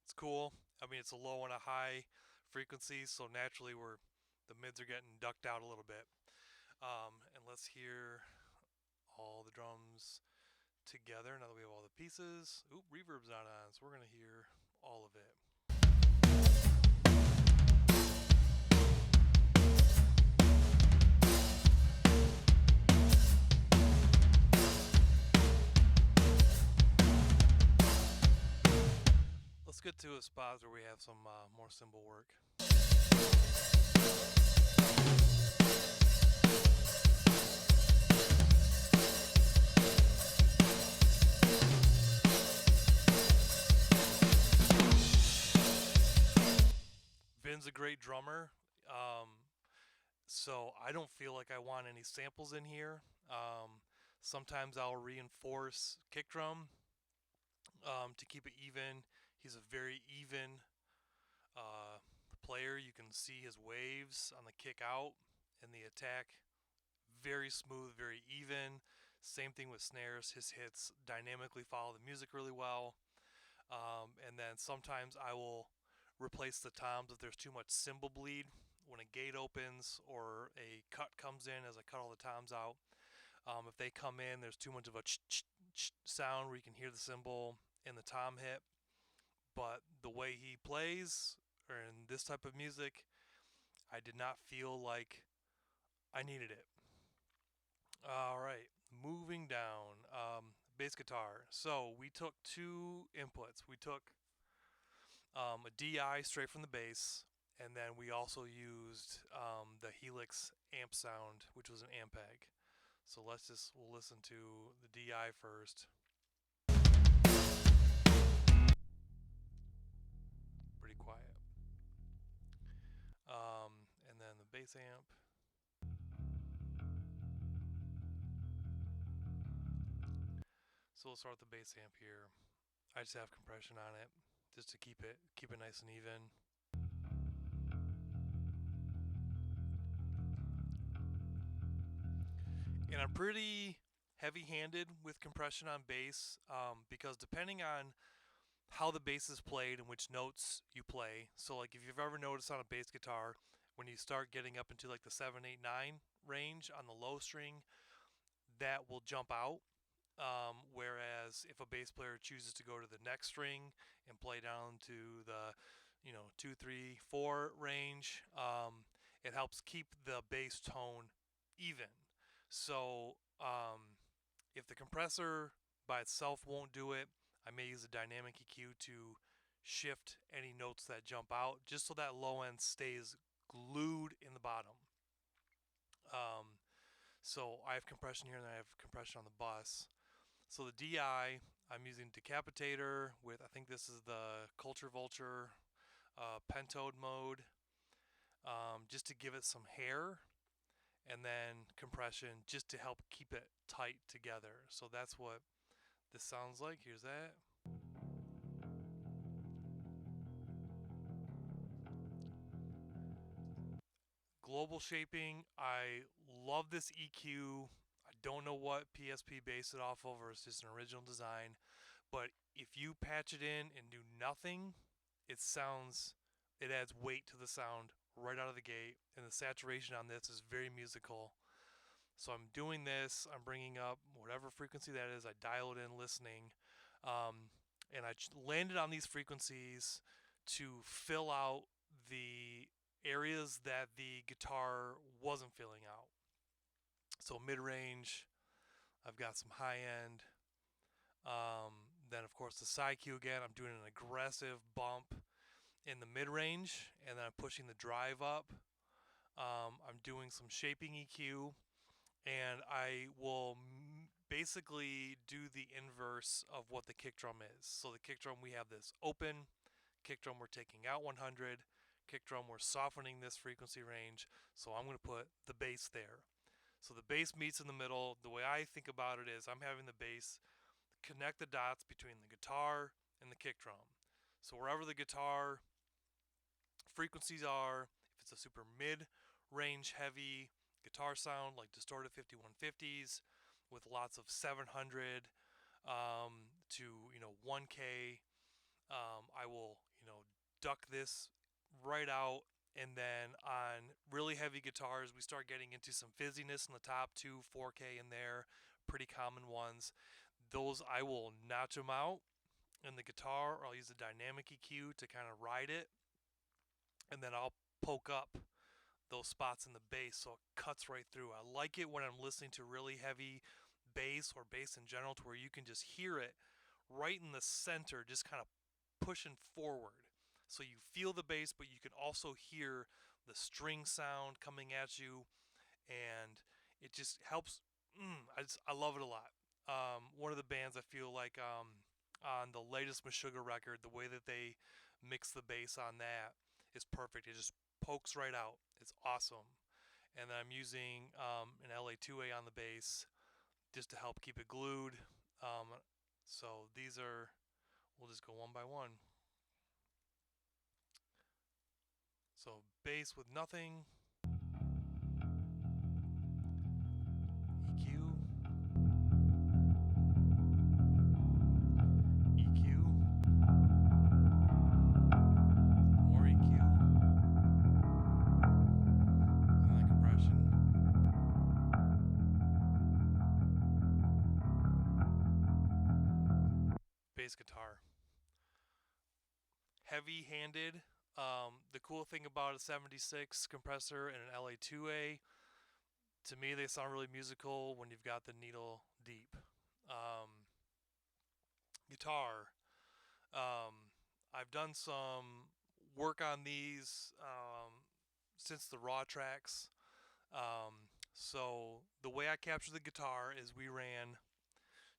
It's cool. I mean, it's a low and a high frequency, so naturally the mids are getting ducked out a little bit. And let's hear all the drums together now that we have all the pieces. Oop, reverb's not on, so we're gonna hear all of it. Let's get to a spot where we have some more cymbal work. Vin's a great drummer, so I don't feel like I want any samples in here. Sometimes I'll reinforce kick drum to keep it even. He's a very even uh, player. You can see his waves on the kick out and the attack. Very smooth, very even. Same thing with snares. His hits dynamically follow the music really well. And then sometimes I will replace the toms if there's too much cymbal bleed when a gate opens or a cut comes in as I cut all the toms out. If they come in, there's too much of a sound where you can hear the cymbal and the tom hit. But the way he plays, or in this type of music, I did not feel like I needed it. All right, Moving down, bass guitar. So we took two inputs. We took a DI straight from the bass, and then we also used the Helix amp sound, which was an Ampeg. So we'll listen to the DI first. Pretty quiet. And then the bass amp. So we'll start with the bass amp here. I just have compression on it, just to keep it nice and even. And I'm pretty heavy-handed with compression on bass because depending on how the bass is played and which notes you play. So like if you've ever noticed on a bass guitar, when you start getting up into like the 7, 8, 9 range on the low string, that will jump out. Whereas if a bass player chooses to go to the next string and play down to the 2, 3, 4 range, it helps keep the bass tone even. So if the compressor by itself won't do it, I may use a dynamic EQ to shift any notes that jump out just so that low end stays glued in the bottom. Um, so I have compression here and I have compression on the bus. So the DI, I'm using Decapitator with, I think this is the Culture Vulture pentode mode, just to give it some hair, and then compression just to help keep it tight together. So that's what this sounds like. Here's that. Global shaping, I love this EQ. I don't know what PSP based it off of, or it's just an original design. But if you patch it in and do nothing, it adds weight to the sound right out of the gate. And the saturation on this is very musical. So I'm doing this, I'm bringing up whatever frequency that is, I dial it in listening. Um, and I landed on these frequencies to fill out the areas that the guitar wasn't filling out. So mid range, I've got some high end. Then, of course, the side Q again, I'm doing an aggressive bump in the mid range, and then I'm pushing the drive up. I'm doing some shaping EQ, and I will basically do the inverse of what the kick drum is. So the kick drum, we have this open kick drum, we're taking out 100. Kick drum, we're softening this frequency range. So I'm going to put the bass there. So the bass meets in the middle. The way I think about it is I'm having the bass connect the dots between the guitar and the kick drum. So wherever the guitar frequencies are, if it's a super mid range heavy guitar sound like distorted 5150s with lots of 700 to 1K, I will duck this right out. And then on really heavy guitars, we start getting into some fizziness in the top 2, 4K in there, pretty common ones. Those I will notch them out in the guitar, or I'll use a dynamic EQ to kind of ride it, and then I'll poke up those spots in the bass so it cuts right through. I like it when I'm listening to really heavy bass or bass in general to where you can just hear it right in the center, just kind of pushing forward. So you feel the bass, but you can also hear the string sound coming at you, and it just helps. I love it a lot. One of the bands I feel like on the latest Meshuggah record, the way that they mix the bass on that is perfect. It just pokes right out. It's awesome. And then I'm using an LA2A on the bass just to help keep it glued. So these are, we'll just go one by one. So bass with nothing, EQ, EQ, more EQ, and then compression. Bass guitar. Heavy handed. The cool thing about a 76 compressor and an LA2A, To me, they sound really musical when you've got the needle deep. Um, Guitar. Um, I've done some work on these since the raw tracks. So the way I captured the guitar is we ran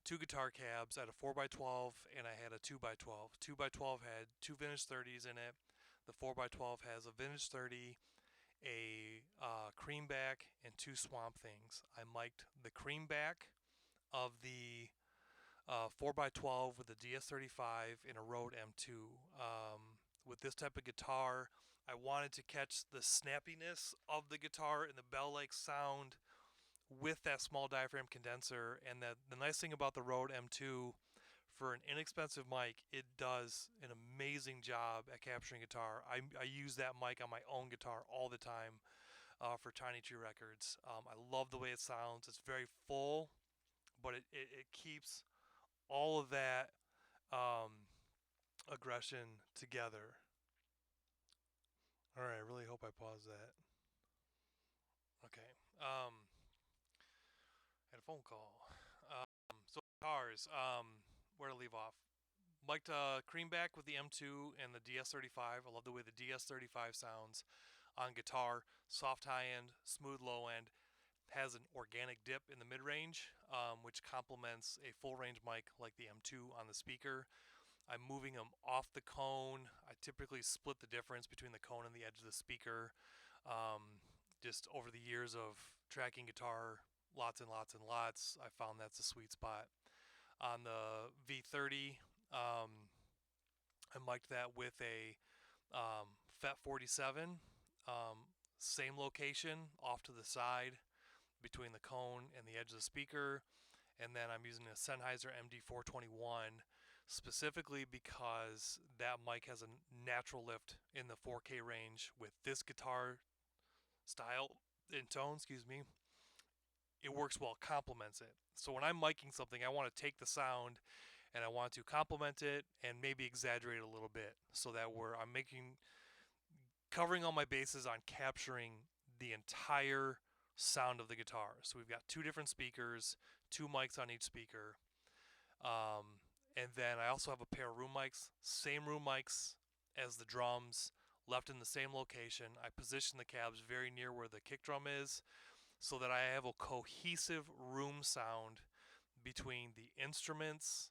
two guitar cabs. I had a 4x12 and I had a 2x12. 2x12 had two vintage 30s in it. The 4x12 has a vintage 30, a creamback, and two swamp things. I mic'd the creamback of the 4x12 with a DS35 in a Rode M2. With this type of guitar, I wanted to catch the snappiness of the guitar and the bell-like sound with that small diaphragm condenser. And that the nice thing about the Rode M2, for an inexpensive mic, it does an amazing job at capturing guitar. I use that mic on my own guitar all the time for Tiny Tree Records. I love the way it sounds. It's very full, but it keeps all of that um, aggression together. All right, I really hope I paused that. Okay. Had a phone call. So cars. Where to leave off? Liked Creamback with the M2 and the DS35. I love the way the DS35 sounds on guitar. Soft high end, smooth low end. Has an organic dip in the mid range, which complements a full range mic like the M2 on the speaker. I'm moving them off the cone. I typically split the difference between the cone and the edge of the speaker. Um, just over the years of tracking guitar, lots and lots and lots, I found that's a sweet spot. On the V30, I mic'd that with a FET 47, um, same location off to the side between the cone and the edge of the speaker. And then I'm using a Sennheiser MD421 specifically because that mic has a natural lift in the 4K range with this guitar style and tone, excuse me. It works well, complements it. So when I'm miking something, I want to take the sound and I want to complement it and maybe exaggerate it a little bit so that I'm making covering all my bases on capturing the entire sound of the guitar. So we've got two different speakers, two mics on each speaker. Um, and then I also have a pair of room mics, same room mics as the drums, left in the same location. I position the cabs very near where the kick drum is so that I have a cohesive room sound between the instruments,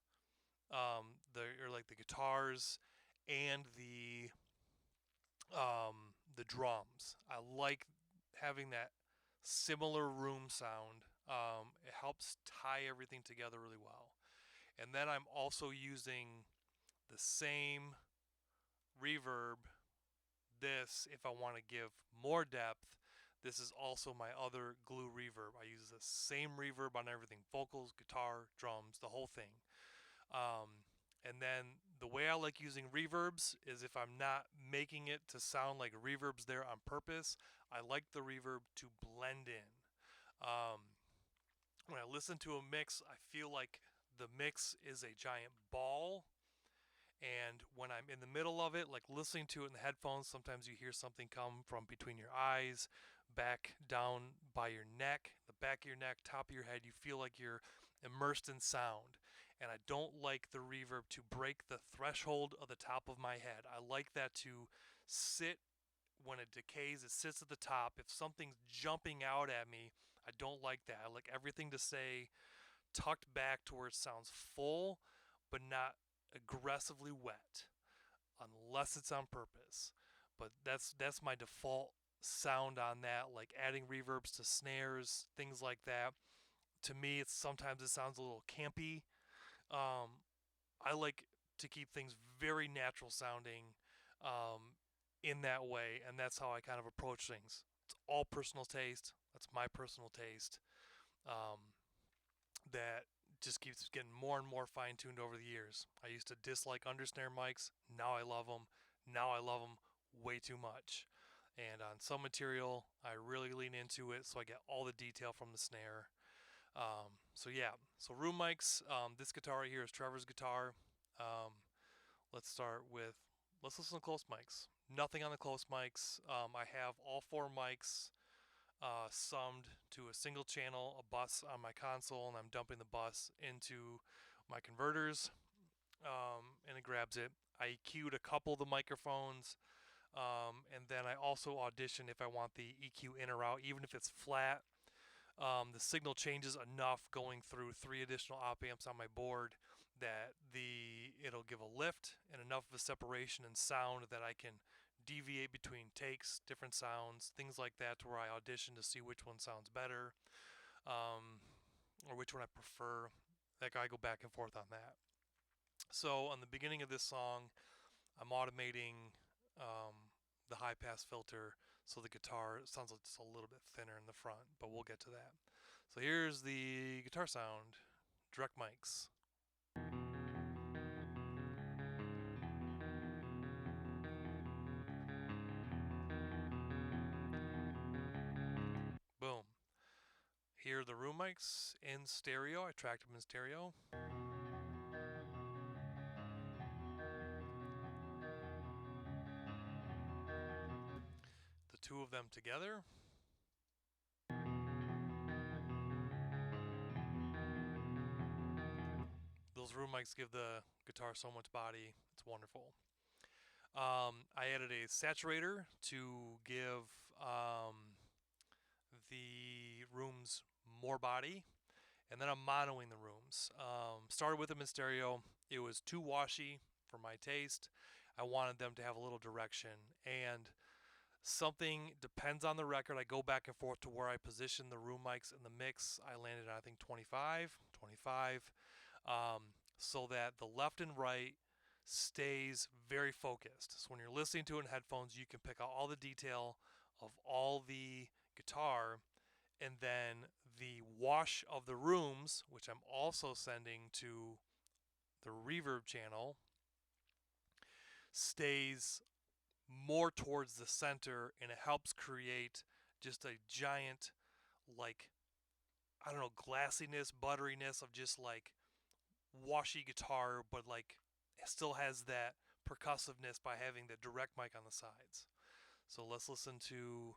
or like the guitars, and the drums. I like having that similar room sound. It helps tie everything together really well. And then I'm also using the same reverb. This, if I want to give more depth, this is also my other glue reverb. I use the same reverb on everything: vocals, guitar, drums, the whole thing. Um, and then the way I like using reverbs is if I'm not making it to sound like reverb's there on purpose, I like the reverb to blend in. Um, when I listen to a mix, I feel like the mix is a giant ball. And when I'm in the middle of it, like listening to it in the headphones, sometimes you hear something come from between your eyes, back down by your neck, the back of your neck, top of your head. You feel like you're immersed in sound. And I don't like the reverb to break the threshold of the top of my head. I like that to sit when it decays, it sits at the top. If something's jumping out at me, I don't like that. I like everything to stay tucked back to where it sounds full, but not aggressively wet, unless it's on purpose. But that's my default sound on that. Like adding reverbs to snares, things like that. To me, it's sometimes it sounds a little campy. Um, I like to keep things very natural sounding um, in that way, and that's how I kind of approach things. It's all personal taste. That's my personal taste. Um, that just keeps getting more and more fine tuned over the years. I used to dislike undersnare mics. Now I love them. Now I love them way too much. And on some material, I really lean into it so I get all the detail from the snare. So yeah, so room mics. This guitar right here is Trevor's guitar. Um, let's start with let's listen to close mics. Nothing on the close mics. I have all four mics summed to a single channel, a bus on my console, and I'm dumping the bus into my converters, and it grabs it. I EQ'd a couple of the microphones, and then I also audition if I want the EQ in or out, even if it's flat. The signal changes enough going through 3 additional op amps on my board that it'll give a lift and enough of a separation in sound that I can deviate between takes, different sounds, things like that, to where I audition to see which one sounds better, um, or which one I prefer. Like, I go back and forth on that. So on the beginning of this song, I'm automating the high pass filter so the guitar sounds like just a little bit thinner in the front, but we'll get to that. So here's the guitar sound, direct mics. Boom. Here are the room mics in stereo. I tracked them in stereo. The two of them together. Those room mics give the guitar so much body. It's wonderful. I added a saturator to give the rooms more body, and then I'm monoing the rooms. Started with them in stereo. It was too washy for my taste. I wanted them to have a little direction, and something depends on the record. I go back and forth to where I position the room mics in the mix. I landed on, I think, 25, 25, so that the left and right stays very focused. So when you're listening to it in headphones, you can pick out all the detail of all the guitar, and then the wash of the rooms, which I'm also sending to the reverb channel, stays more towards the center, and it helps create just a giant, like, I don't know, glassiness, butteriness of just like washy guitar, but like it still has that percussiveness by having the direct mic on the sides. So let's listen to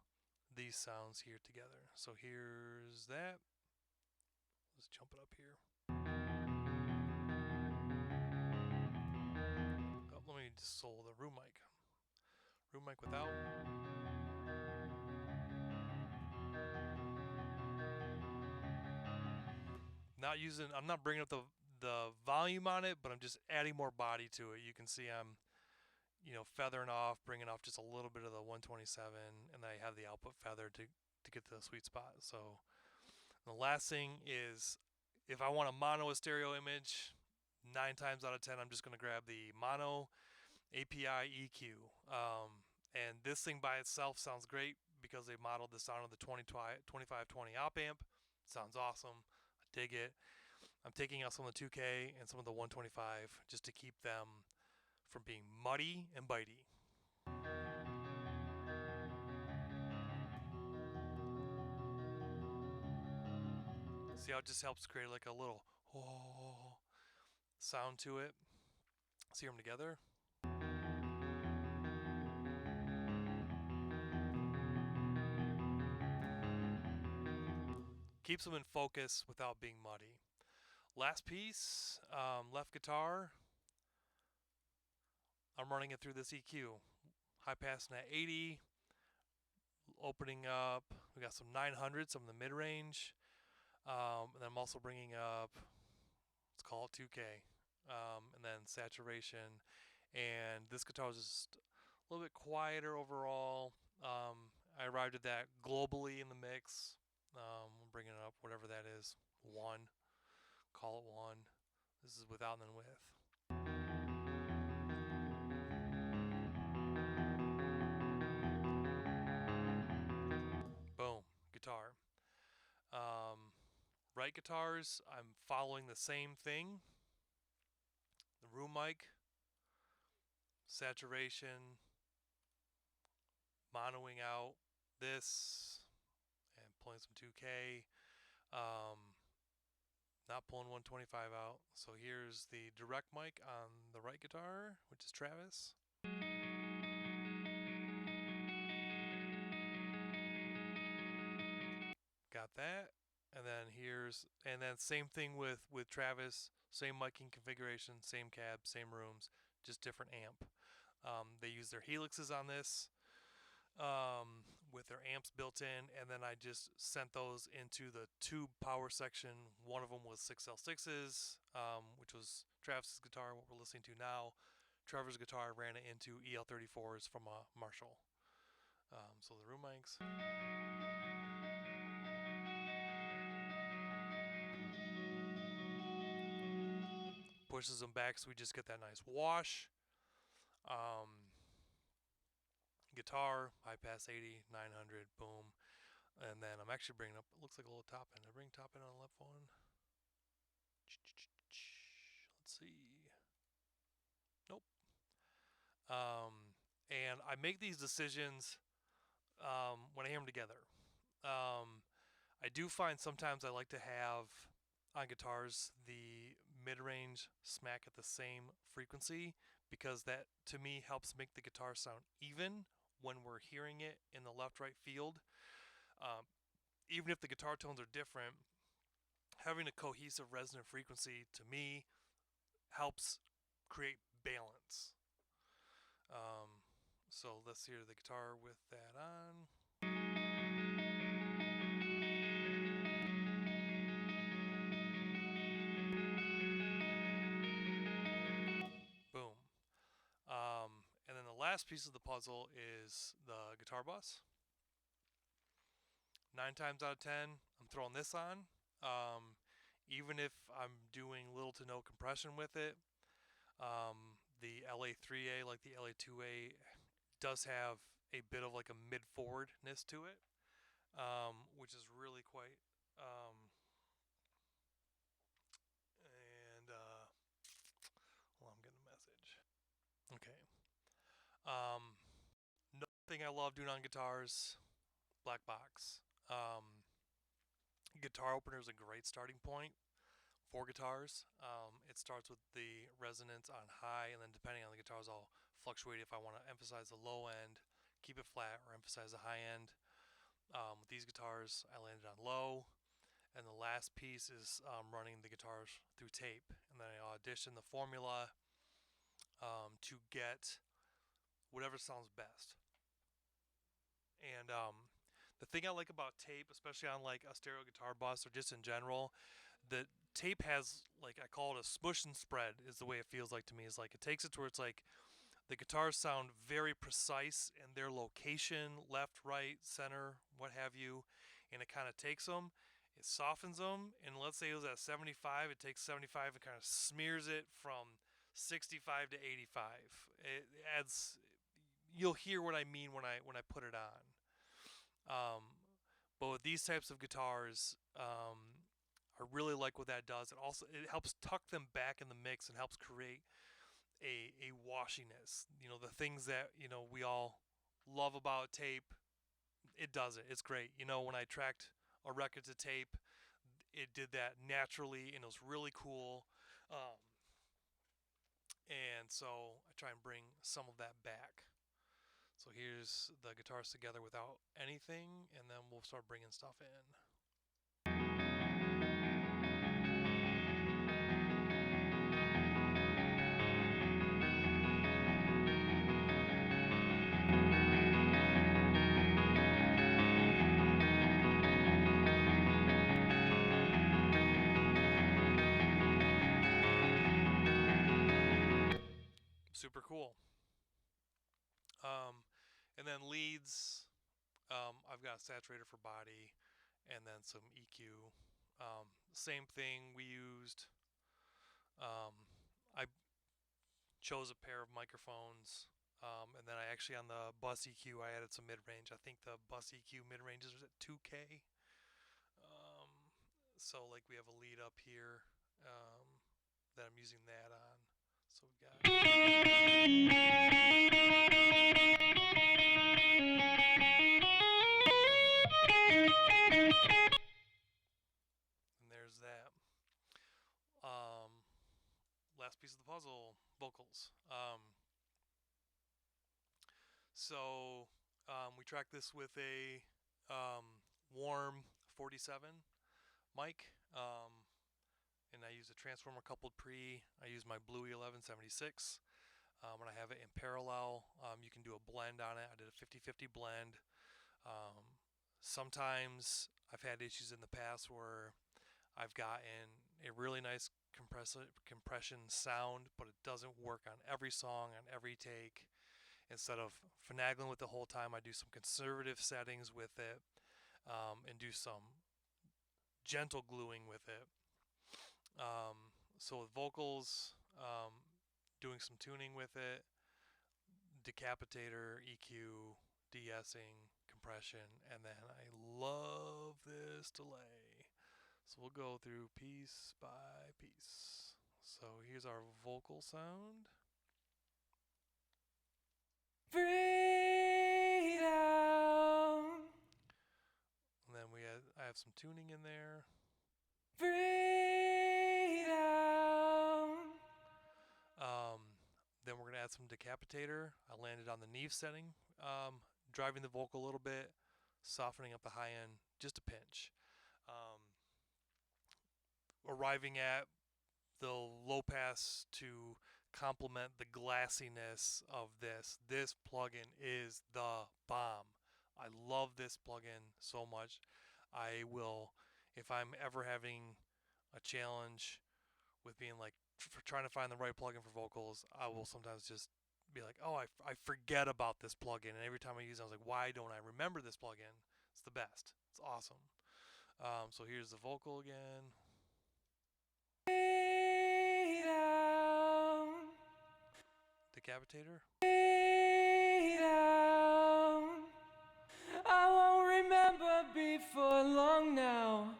these sounds here together. So here's that. Let's jump it up here. Oh, let me just solo the room mic. Room mic without. Not using. I'm not bringing up the volume on it, but I'm just adding more body to it. You can see I'm, feathering off, bringing off just a little bit of the 127, and I have the output feather to get to the sweet spot. So the last thing is, if I want to mono a stereo image, 9 times out of 10, I'm just going to grab the mono API EQ. And this thing by itself sounds great because they modeled the sound of the 2520 op amp. Sounds awesome. I dig it. I'm taking out some of the 2K and some of the 125 just to keep them from being muddy and bitey. See how it just helps create like a little oh sound to it. See them together. Keeps them in focus without being muddy. Last piece, left guitar. I'm running it through this EQ. High passing at 80, opening up. We got some 900, some in the mid range. And then I'm also bringing up, let's call it 2K, and then saturation. And this guitar was just a little bit quieter overall. I arrived at that globally in the mix. I'm bringing it up, whatever that is, one. Call it one. This is without and then with. Boom, guitar. Um, right guitars, I'm following the same thing. The room mic, saturation, monoing out this, and pulling some 2K. Um, not pulling 125 out. So here's the direct mic on the right guitar, which is Travis. got that. And then same thing with Travis, same miking configuration, same cab, same rooms, just different amp. They use their helixes on this with their amps built in, and then I just sent those into the tube power section. One of them was 6L6s, which was Travis's guitar, what we're listening to now. Trevor's guitar ran it into EL34s from a Marshall. So the room mics pushes them back, so we just get that nice wash. Um, Guitar, high pass 80, 900, boom. And then I'm actually bringing up, it looks like a little top end. I bring top end on the left one. Let's see. Nope. Um, and I make these decisions when I hear them together. Um, I do find sometimes I like to have on guitars the mid range smack at the same frequency because that to me helps make the guitar sound even when we're hearing it in the left right field. Um, Even if the guitar tones are different, having a cohesive resonant frequency to me helps create balance. Um, so let's hear the guitar with that on. Boom. And then the last piece of the puzzle is the guitar bus. 9 times out of 10, I'm throwing this on. Um, Even if I'm doing little to no compression with it, the LA3A, like the LA2A, does have a bit of like a mid forwardness to it, which is really quite. And Well, I'm getting a message. Okay. Um, Another thing I love doing on guitars, black box. Um, Guitar opener is a great starting point for guitars. It starts with the resonance on high, and then depending on the guitars, I'll fluctuate if I want to emphasize the low end, keep it flat, or emphasize the high end. With these guitars, I landed on low, and the last piece is running the guitars through tape, and then I audition the formula to get whatever sounds best. And The thing I like about tape, especially on like a stereo guitar bus or just in general, the tape has like I call it a smush and spread is the way it feels like to me. Is like it takes it to where it's like the guitars sound very precise in their location, left, right, center, what have you, and it kind of takes them, it softens them, and let's say it was at 75, it takes 75 and kind of smears it from 65 to 85. It adds, you'll hear what I mean when I put it on. Um, but with these types of guitars, I really like what that does. It helps tuck them back in the mix and helps create a washiness. You know, the things that, we all love about tape, it does it. It's great. You know, when I tracked a record to tape, it did that naturally and it was really cool. Um, and so I try and bring some of that back. So here's the guitars together without anything, and then we'll start bringing stuff in. Super cool. Um, and then leads, I've got a saturator for body, and then some EQ. Same thing we used. Um, I chose a pair of microphones, and then I actually on the bus EQ I added some mid range. I think the bus EQ mid range is at 2K. Um, so like we have a lead up here that I'm using that on. So we've got, and there's that. Um, Last piece of the puzzle, vocals. So we track this with a warm 47 mic, and I use a transformer coupled pre. I use my Bluey 1176. When I have it in parallel, you can do a blend on it. I did a 50-50 blend. Um, Sometimes I've had issues in the past where I've gotten a really nice compression sound, but it doesn't work on every song, on every take. Instead of finagling with the whole time, I do some conservative settings with it, and do some gentle gluing with it. So with vocals, doing some tuning with it, decapitator, EQ, de-essing, compression, and then I love this delay. So we'll go through piece by piece. So here's our vocal sound. Freedom, And then I have some tuning in there. freedom. Um, then we're gonna add some decapitator. I landed on the Neve setting, driving the vocal a little bit, softening up the high end just a pinch. Um, Arriving at the low pass to complement the glassiness of this. This plugin is the bomb. I love this plugin so much. I will, if I'm ever having a challenge with being like for trying to find the right plugin for vocals, I will sometimes just be like, oh, I forget about this plugin. And every time I use it, I was like, why don't I remember this plugin? It's the best. It's awesome. So here's the vocal again. Freedom, Decapitator. freedom. I won't remember before long now.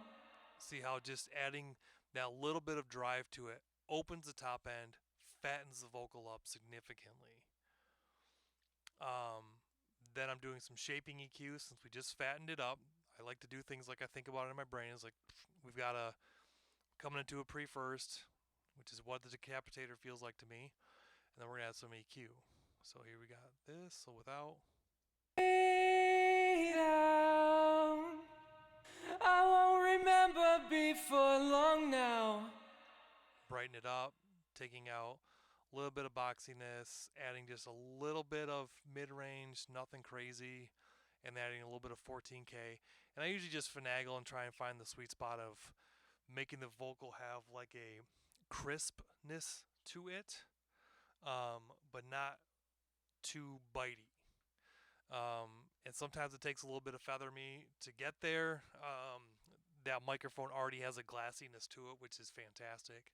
See how just adding that little bit of drive to it opens the top end, fattens the vocal up significantly. Um, then I'm doing some shaping EQ since we just fattened it up. I like to do things like I think about it in my brain. It's like we've got to coming into a pre first, which is what the decapitator feels like to me, and then we're gonna add some EQ. So here we got this. So without, Freedom, I won't remember before long now. brighten it up, taking out a little bit of boxiness, adding just a little bit of mid range, nothing crazy, and adding a little bit of 14K. And I usually just finagle and try and find the sweet spot of making the vocal have like a crispness to it, but not too bitey. And sometimes it takes a little bit of feather me to get there. That microphone already has a glassiness to it, which is fantastic.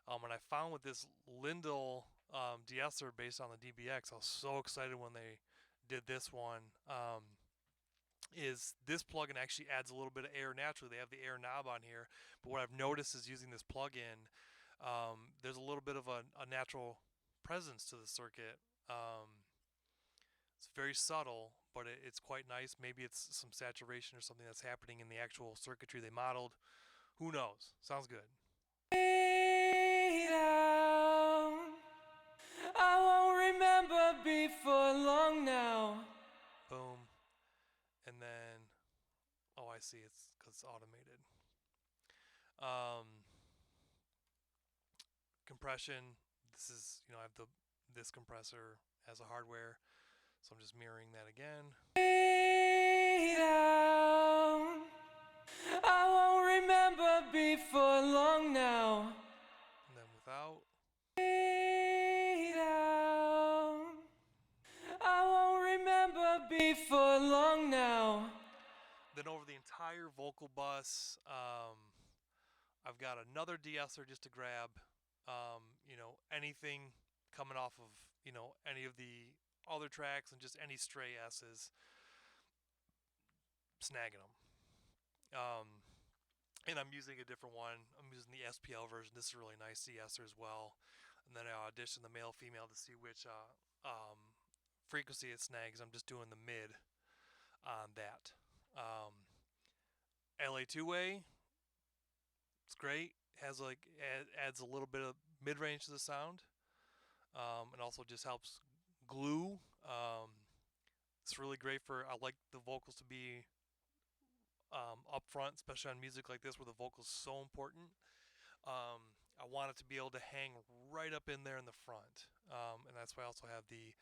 And I found with this Lindell de-esser based on the DBX, I was so excited when they did this one. Is this plugin actually adds a little bit of air naturally? They have the air knob on here, but what I've noticed is using this plugin, there's a little bit of a natural presence to the circuit. It's very subtle, but it's quite nice. Maybe it's some saturation or something that's happening in the actual circuitry they modeled. Who knows? Sounds good. Freedom, I won't remember before long now. Boom. And then, oh, I see. It's because it's automated. Um, Compression. This is, I have this compressor as a hardware, so I'm just mirroring that again. Freedom, I won't remember before long now. And then without, Freedom, I won't remember before long now. then over the entire vocal bus, I've got another de-esser just to grab, anything coming off of, any of the other tracks and just any stray S's, snagging them. And I'm using a different one. I'm using the SPL version. This is a really nice de-esser as well. And then I audition the male female to see which frequency it snags. I'm just doing the mid on that. LA two way, it's great. Has like adds a little bit of mid range to the sound, and also just helps glue. It's really great for. I like the vocals to be up front, especially on music like this where the vocal's so important. I want it to be able to hang right up in there in the front, and that's why I also have the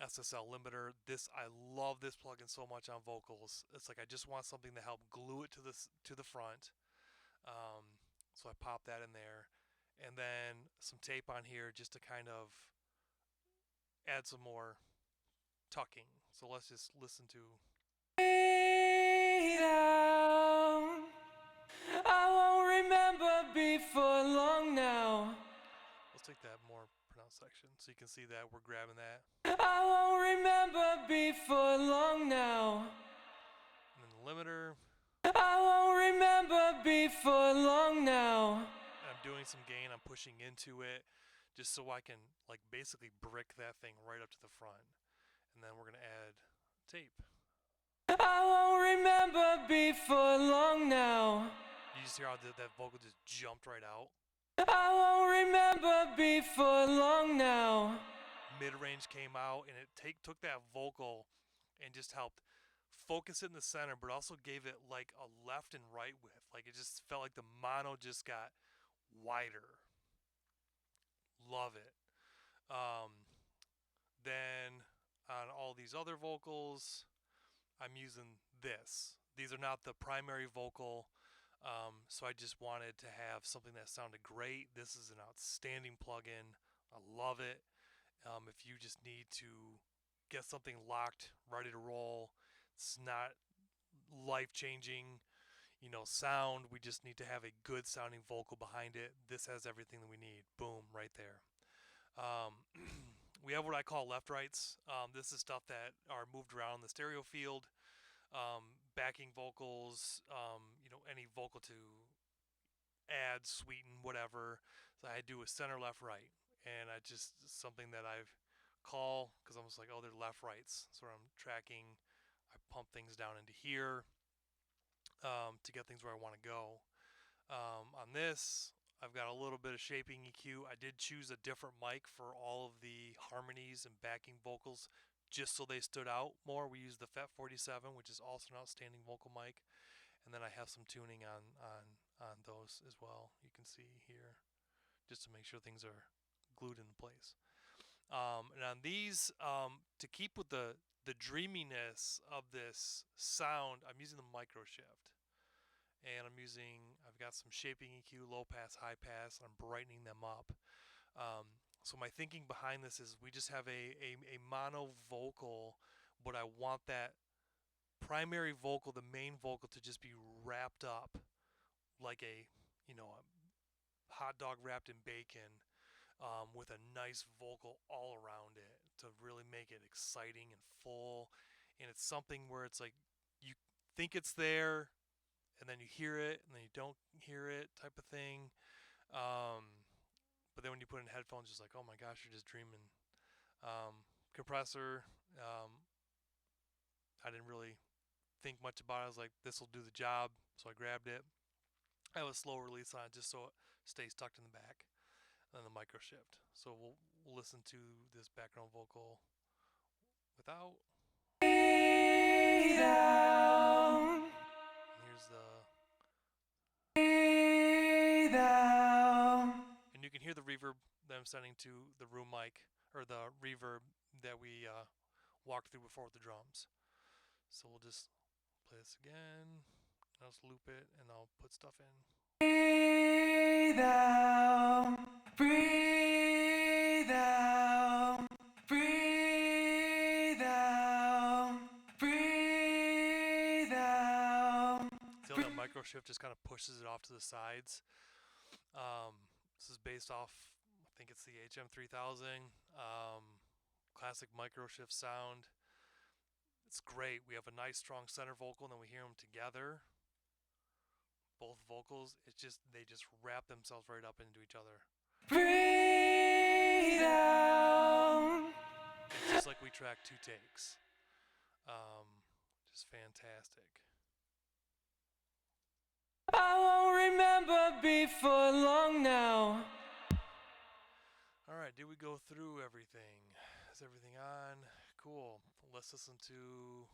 SSL limiter. This I love this plugin so much on vocals. It's like I just want something to help glue it to the front. Um, so I pop that in there, and then some tape on here just to kind of add some more tucking. So let's just listen to. Down. I won't remember before long now. Let's take that more pronounced section so you can see that we're grabbing that. I won't remember before long now. And then the limiter. I won't remember before long now. And I'm doing some gain. I'm pushing into it just so I can like basically brick that thing right up to the front. And then we're gonna add tape. I won't remember before long now. You just hear how that vocal just jumped right out. I won't remember before long now. Mid range came out and it took that vocal and just helped focus it in the center, but also gave it like a left and right width. Like it just felt like the mono just got wider. Love it. Um, then on all these other vocals, I'm using this. These are not the primary vocal, so I just wanted to have something that sounded great. This is an outstanding plugin. I love it. If you just need to get something locked, ready to roll, it's not life changing, sound. We just need to have a good sounding vocal behind it. This has everything that we need. Boom, right there. Um, we have what I call left rights. This is stuff that are moved around in the stereo field. Backing vocals, any vocal to add, sweeten, whatever. So I do a center, left, right, and I just something that I've call because I'm just like, oh, they're left rights. So I'm tracking. I pump things down into here to get things where I want to go. On this, I've got a little bit of shaping EQ. I did choose a different mic for all of the harmonies and backing vocals just so they stood out more. We used the FET47, which is also an outstanding vocal mic, and then I have some tuning on those as well. You can see here just to make sure things are glued into place. And on these, to keep with the dreaminess of this sound, I'm using the micro shift. And I've got some shaping EQ, low pass, high pass, and I'm brightening them up. So my thinking behind this is we just have a mono vocal, but I want that primary vocal, the main vocal, to just be wrapped up like a hot dog wrapped in bacon, with a nice vocal all around it to really make it exciting and full. And it's something where it's like you think it's there, and then you hear it, and then you don't hear it, type of thing. Um, but then when you put in headphones, it's like, oh my gosh, you're just dreaming. Compressor, um, I didn't really think much about it. I was like, this will do the job, so I grabbed it. I have a slow release on it just so it stays tucked in the back. And then the micro shift. So we'll listen to this background vocal without. Down. And here's the. Down. And you can hear the reverb that I'm sending to the room mic, or the reverb that we walked through before with the drums. So we'll just play this again. I'll just loop it and I'll put stuff in. Breathe out. Breathe out. Breathe out. Breathe out. See how that micro shift just kind of pushes it off to the sides. This is based off, I think it's the HM3000 classic micro shift sound. It's great. We have a nice strong center vocal, and then we hear them together. Both vocals, they just wrap themselves right up into each other. Breathe out. It's just like we track two takes. Just fantastic. I won't remember before long now. All right, did we go through everything? Is everything on? Cool. Let's listen to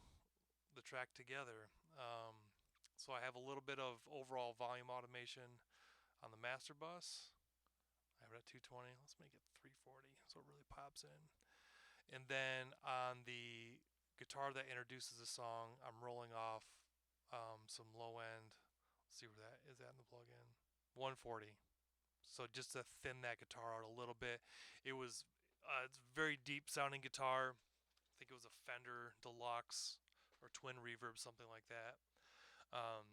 the track together. So I have a little bit of overall volume automation on the master bus. I have it at 220. Let's make it 340 so it really pops in. And then on the guitar that introduces the song, I'm rolling off some low end. Let's see where that is at in the plug-in. 140. So just to thin that guitar out a little bit. It's very deep sounding guitar. I think it was a Fender Deluxe or Twin Reverb, something like that. Um,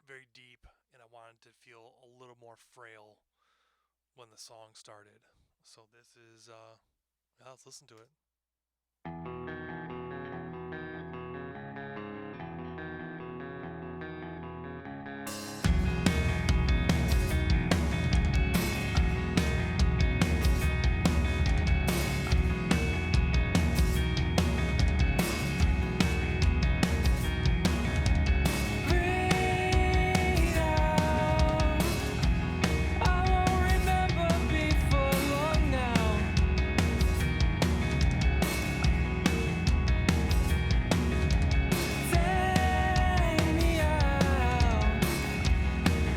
Very deep, and I wanted to feel a little more frail when the song started. So this is, yeah, let's listen to it. Breathe out. I won't remember before long now. Take me out.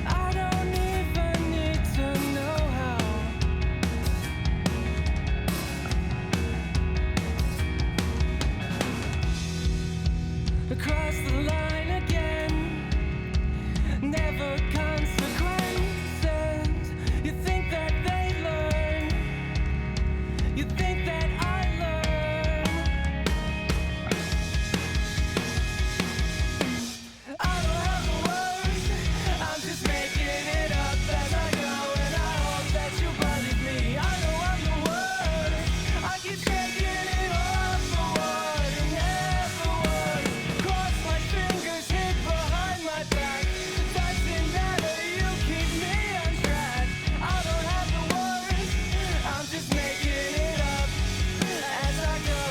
I don't even need to know how. Across the line again. Never consequences. You think that they learn. You think that I learn. I don't have the words. I'm just making it up as I go, and I hope that you believe me. I know I'm the word. I keep shaking it off for what it never was. Cross my fingers, hid behind my back. Doesn't matter, you keep me on track. I don't have the words. I'm just making it up as I go.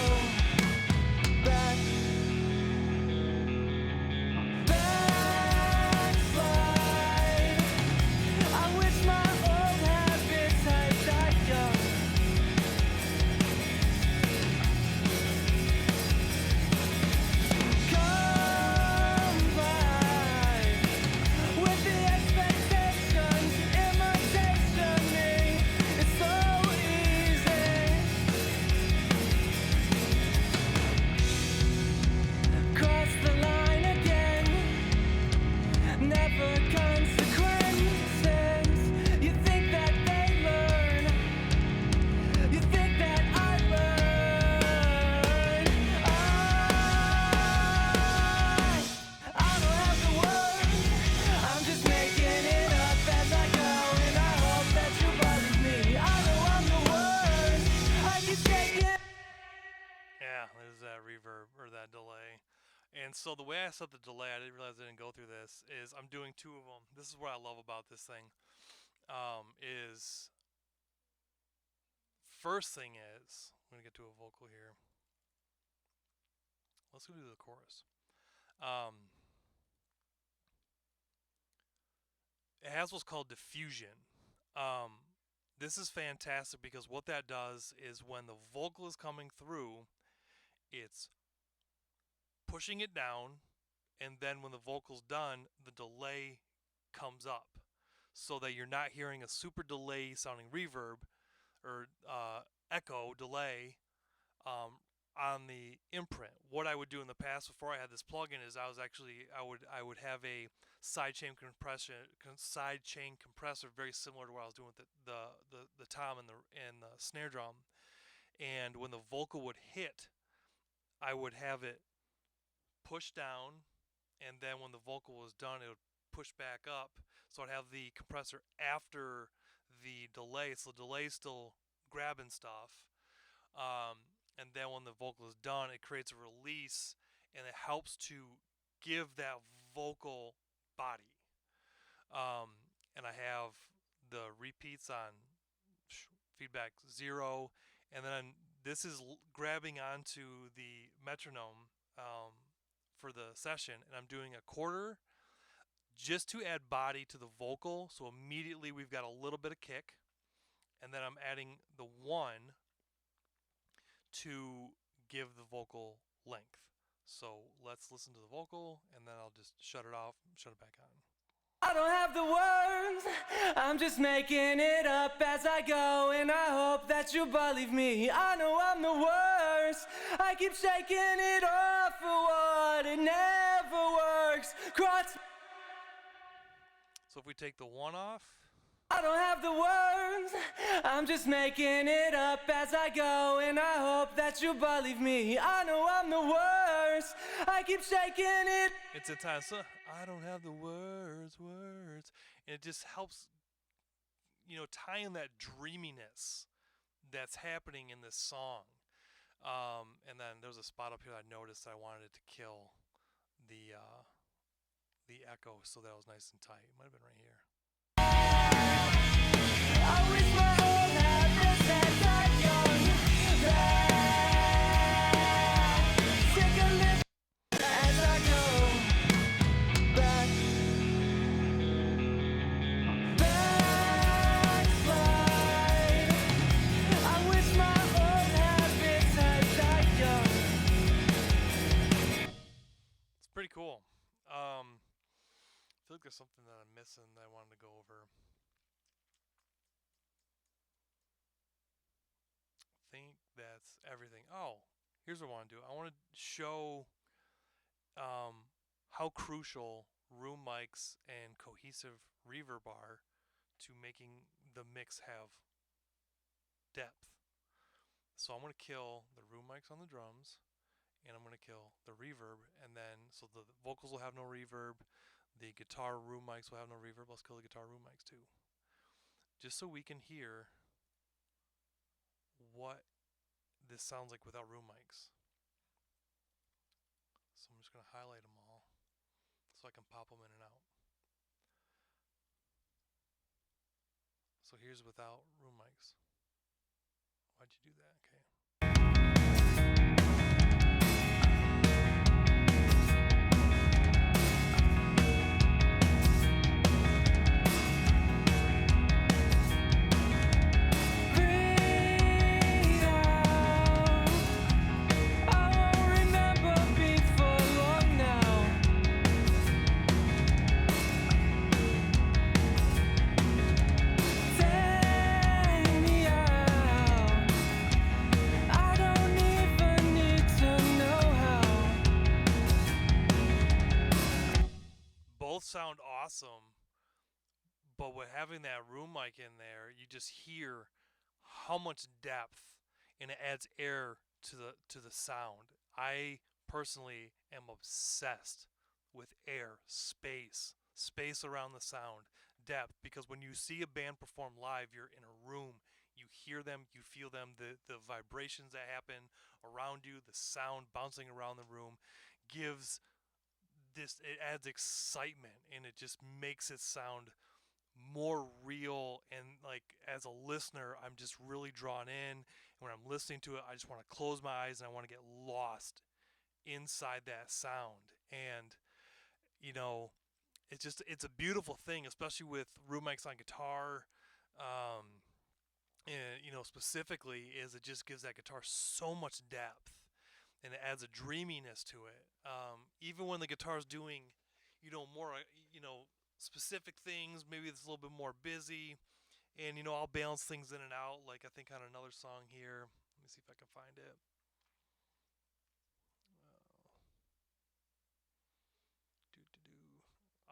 Back, backslide. I wish my old habits had died young. Comply with the expectations, imitationing. It's so easy. Cross the line again. Never consequences. You think that they learn. You think that I learn. I don't have the words. I'm just making it up as I go, and I hope that you believe me. I know I'm the words. I keep shaking. Yeah, there's that reverb or that delay. And so the way I set the delay, I didn't realize I didn't go through this, is I'm doing two of them. This is what I love about this thing. Is first thing is, I'm going to get to a vocal here. Let's go do the chorus. Um, it has what's called diffusion. Um, this is fantastic because what that does is when the vocal is coming through, it's pushing it down, and then when the vocal's done, the delay comes up so that you're not hearing a super delay sounding reverb or echo delay um, on the imprint. What I would do in the past before I had this plugin is I would have a side chain compressor very similar to what I was doing with the tom and the snare drum. And when the vocal would hit, I would have it push down, and then when the vocal was done, it would push back up. So I'd have the compressor after the delay, so the delay is still grabbing stuff. And then when the vocal is done, it creates a release, and it helps to give that vocal body. And I have the repeats on feedback 0, and then this is grabbing onto the metronome for the session, and I'm doing a quarter just to add body to the vocal. So immediately we've got a little bit of kick, and then I'm adding the 1 to give the vocal length. So let's listen to the vocal, and then I'll just shut it off, shut it back on. I don't have the words, I'm just making it up as I go, and I hope that you believe me. I know I'm the worst, I keep shaking it off for what it never works. Cross. So if we take the one off, I don't have the words, I'm just making it up as I go, and I hope that you believe me. I know I'm the worst, I keep shaking it. it's in time. So I don't have the words, and it just helps, tie in that dreaminess that's happening in this song. And then there's a spot up here that I noticed that I wanted it to kill the uh, the echo, so that was nice and tight. It might have been right here. I wish my old habits had died young. Back, sick of living as I go. Back, backslide. I wish my old habits had died young. It's pretty cool. I feel like there's something that I'm missing that I wanted to go over. I think that's everything. Oh, here's what I want to do. I want to show how crucial room mics and cohesive reverb are to making the mix have depth. So I'm going to kill the room mics on the drums, and I'm going to kill the reverb, and then so the vocals will have no reverb, the guitar room mics will have no reverb. Let's kill the guitar room mics too, just so we can hear what this sounds like without room mics. So I'm just going to highlight them all so I can pop them in and out. So here's without room mics. Why'd you do that? Okay. Breathe out. I won't remember before long now. Take me out. I don't even need to know how. Both sound awesome, but with having that room mic in there, you just hear how much depth, and it adds air to the sound. I personally am obsessed with air, space around the sound, depth, because when you see a band perform live, you're in a room, you hear them, you feel them, the vibrations that happen around you, the sound bouncing around the room gives this, it adds excitement, and it just makes it sound more real, and like as a listener I'm just really drawn in, and when I'm listening to it I just want to close my eyes and I want to get lost inside that sound. And you know it's a beautiful thing, especially with room mics on guitar. um, and specifically is it just gives that guitar so much depth, and it adds a dreaminess to it. Even when the guitar's doing, more, specific things, maybe it's a little bit more busy, and I'll balance things in and out. Like I think on another song here, let me see if I can find it.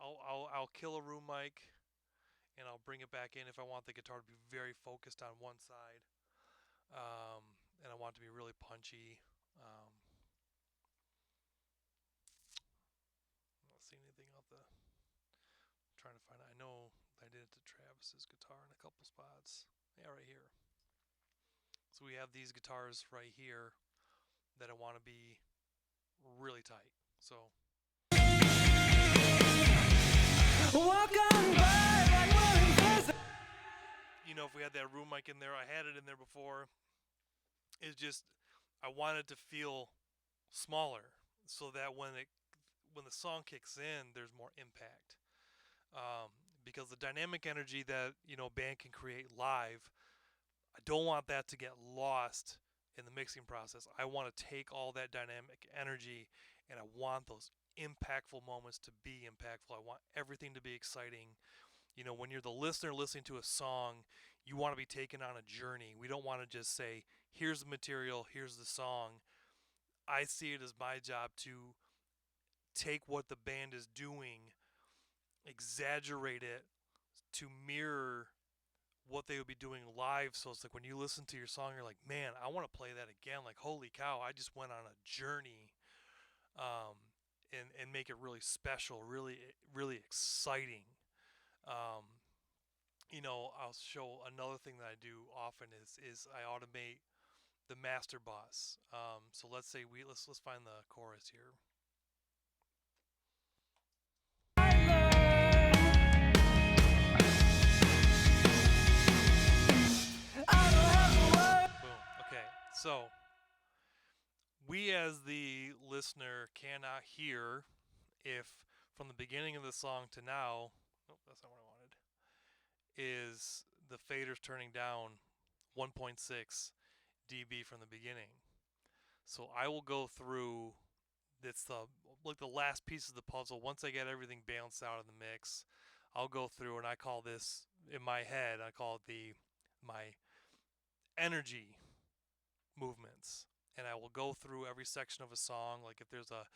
Uh, I'll kill a room mic and I'll bring it back in if I want the guitar to be very focused on one side, and I want it to be really punchy. I'm not seeing anything off the. I'm trying to find it. I know I did it to Travis's guitar in a couple spots. Yeah, right here. So we have these guitars right here that I want to be really tight. So Walk on by like we're invisible. if we had that room mic in there, I had it in there before. It's just I want it to feel smaller so that when the song kicks in, there's more impact. Um, because the dynamic energy that a band can create live, I don't want that to get lost in the mixing process. I want to take all that dynamic energy and I want those impactful moments to be impactful. I want everything to be exciting. When you're the listener listening to a song, you want to be taken on a journey. We don't want to just say, here's the material, here's the song. I see it as my job to take what the band is doing, exaggerate it to mirror what they would be doing live. So it's like when you listen to your song, you're like, man, I want to play that again. Like, holy cow, I just went on a journey, and make it really special, really, really exciting. Um, I'll show another thing that I do often is I automate the master bus. So let's say let's find the chorus here. Boom. Okay. So we as the listener cannot hear if from the beginning of the song to now, nope, that's not what I wanted, is the fader's turning down 1.6 dB from the beginning. So I will go through. It's the last piece of the puzzle. Once I get everything balanced out in the mix, I'll go through and I call this in my head. I call it my energy movements, and I will go through every section of a song. Like if there's a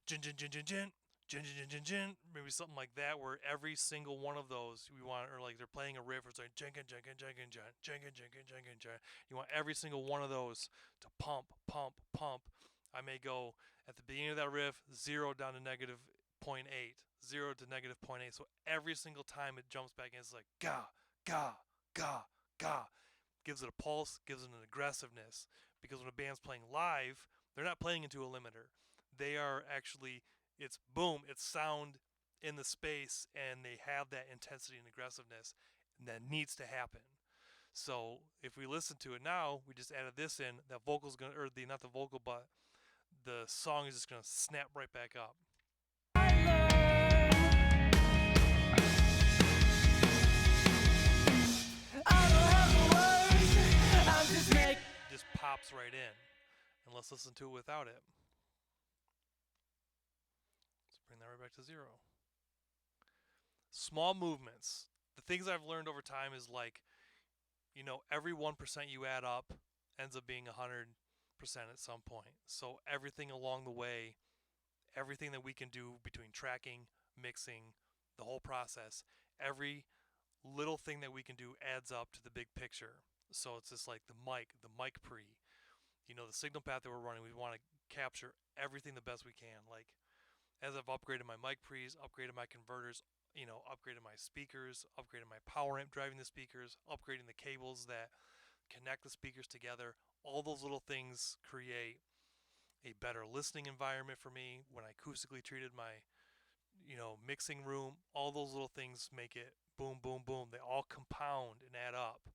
jin jin jin jin jin jin jin jin jin, maybe something like that, where every single one of those we want, or like they're playing a riff, or it's like jinkin jinkin jinkin jin jinkin jinkin jinkin jin. You want every single one of those to pump, pump, pump. I may go at the beginning of that riff 0 down to negative zero point 0.8, 0 to negative zero point 0.8. So every single time it jumps back in, it's like ga, ga, ga, ga. Gives it a pulse, gives it an aggressiveness. Because when a band's playing live, they're not playing into a limiter. They are actually, it's boom, it's sound in the space, and they have that intensity and aggressiveness, and that needs to happen. So if we listen to it now, we just added this in. That vocal's gonna, or the not the vocal, but the song is just gonna snap right back up. Just pops right in. And let's listen to it without it. Let's bring that right back to 0. Small movements. The things I've learned over time is like, every 1% you add up ends up being 100% at some point. So everything along the way, everything that we can do between tracking, mixing, the whole process, every little thing that we can do adds up to the big picture. So it's just like the mic pre, the signal path that we're running, we want to capture everything the best we can. Like as I've upgraded my mic pre's, upgraded my converters, upgraded my speakers, upgraded my power amp driving the speakers, upgrading the cables that connect the speakers together. All those little things create a better listening environment for me. When I acoustically treated my, mixing room, all those little things make it boom, boom, boom. They all compound and add up.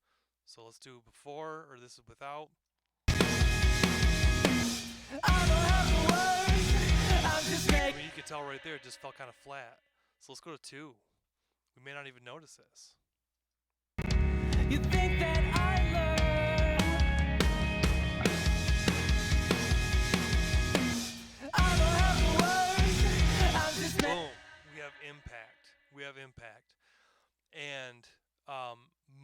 So let's do before, or this is without. I mean, you can tell right there it just felt kind of flat. So let's go to 2. We may not even notice this. You think that I learned? I don't have the words. I'm just boom. We have impact. We have impact. And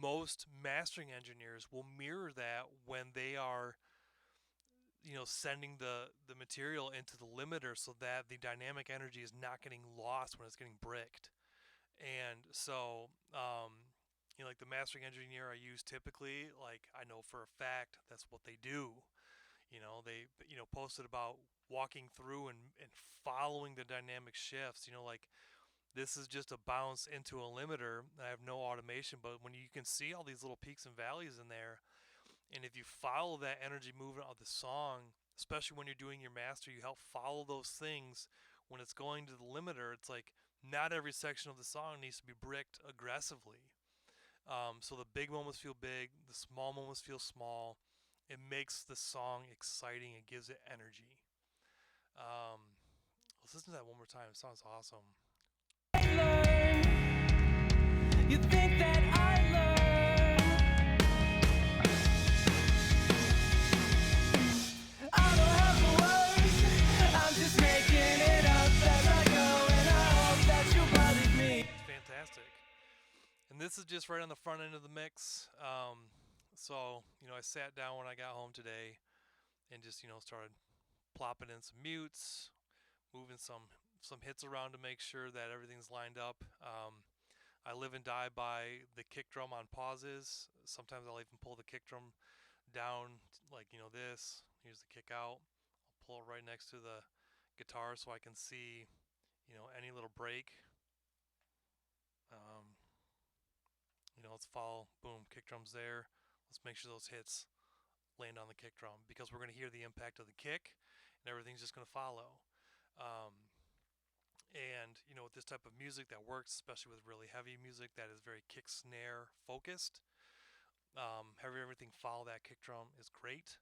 most mastering engineers will mirror that when they are, sending the material into the limiter so that the dynamic energy is not getting lost when it's getting bricked. And so, like the mastering engineer I use typically, like I know for a fact that's what they do. They posted about walking through and following the dynamic shifts. Like this is just a bounce into a limiter. I have no automation, but when you can see all these little peaks and valleys in there, and if you follow that energy movement of the song, especially when you're doing your master, you help follow those things. When it's going to the limiter, it's like not every section of the song needs to be bricked aggressively. So the big moments feel big, the small moments feel small. It makes the song exciting. It gives it energy. Let's listen to that one more time. It sounds awesome. You think that I learned? I don't have the words. I'm just making And this is just right on the front end of the mix. So I sat down when I got home today and just started plopping in some mutes, moving some hits around to make sure that everything's lined up. I live and die by the kick drum on pauses. Sometimes I'll even pull the kick drum down like this. Here's the kick out. I'll pull it right next to the guitar so I can see any little break. Um, let's follow. Boom, kick drum's there. Let's make sure those hits land on the kick drum because we're going to hear the impact of the kick, and everything's just going to follow. Um, and with this type of music that works, especially with really heavy music that is very kick snare focused, having everything follow that kick drum is great.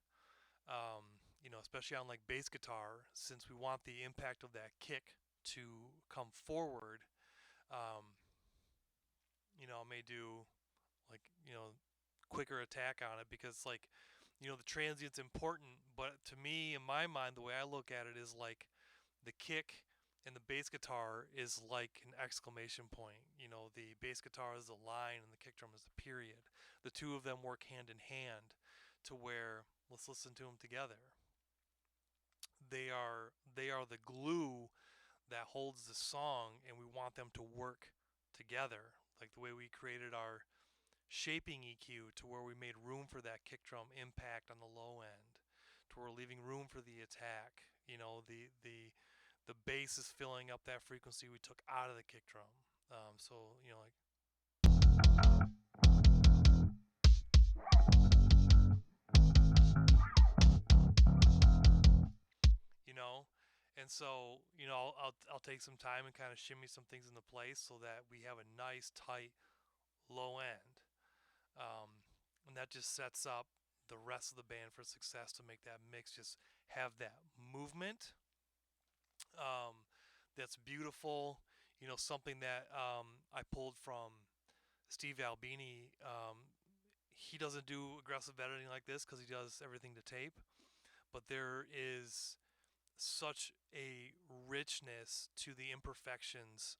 Especially on like bass guitar, since we want the impact of that kick to come forward. Um, I may do like quicker attack on it because like the transient's important, but to me in my mind the way I look at it is like the kick and the bass guitar is like an exclamation point. The bass guitar is the line and the kick drum is the period. The two of them work hand in hand to where let's listen to them together. They are the glue that holds the song and we want them to work together. Like the way we created our shaping EQ to where we made room for that kick drum impact on the low end, to where we're leaving room for the attack. The bass is filling up that frequency we took out of the kick drum. So like you know, and so I'll take some time and kind of shimmy some things into place so that we have a nice tight low end, and that just sets up the rest of the band for success to make that mix just have that movement, um, that's beautiful. Something that I pulled from Steve Albini. He doesn't do aggressive editing like this because he does everything to tape, but there is such a richness to the imperfections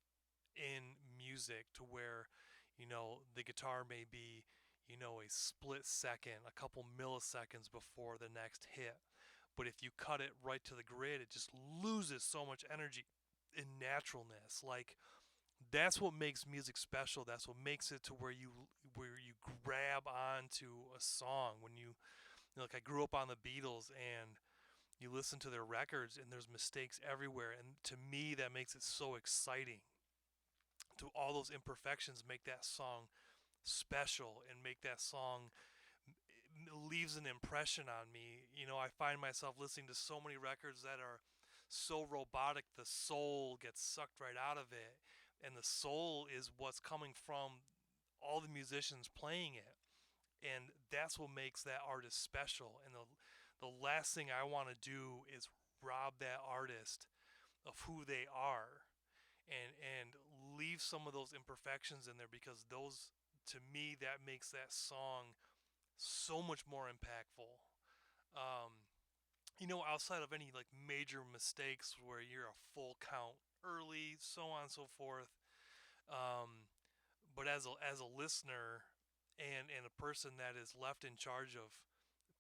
in music to where the guitar may be a split second, a couple milliseconds before the next hit, but if you cut it right to the grid it just loses so much energy and naturalness. Like that's what makes music special. That's what makes it to where you grab onto a song when like I grew up on the Beatles and you listen to their records and there's mistakes everywhere, and to me that makes it so exciting. To all those imperfections make that song special and make that song leaves an impression on me. I find myself listening to so many records that are so robotic, the soul gets sucked right out of it, and the soul is what's coming from all the musicians playing it, and that's what makes that artist special. And the last thing I want to do is rob that artist of who they are, and leave some of those imperfections in there because those, to me, that makes that song so much more impactful. Um, Outside of any like major mistakes where you're a full count early, so on and so forth. Um, but as a listener and a person that is left in charge of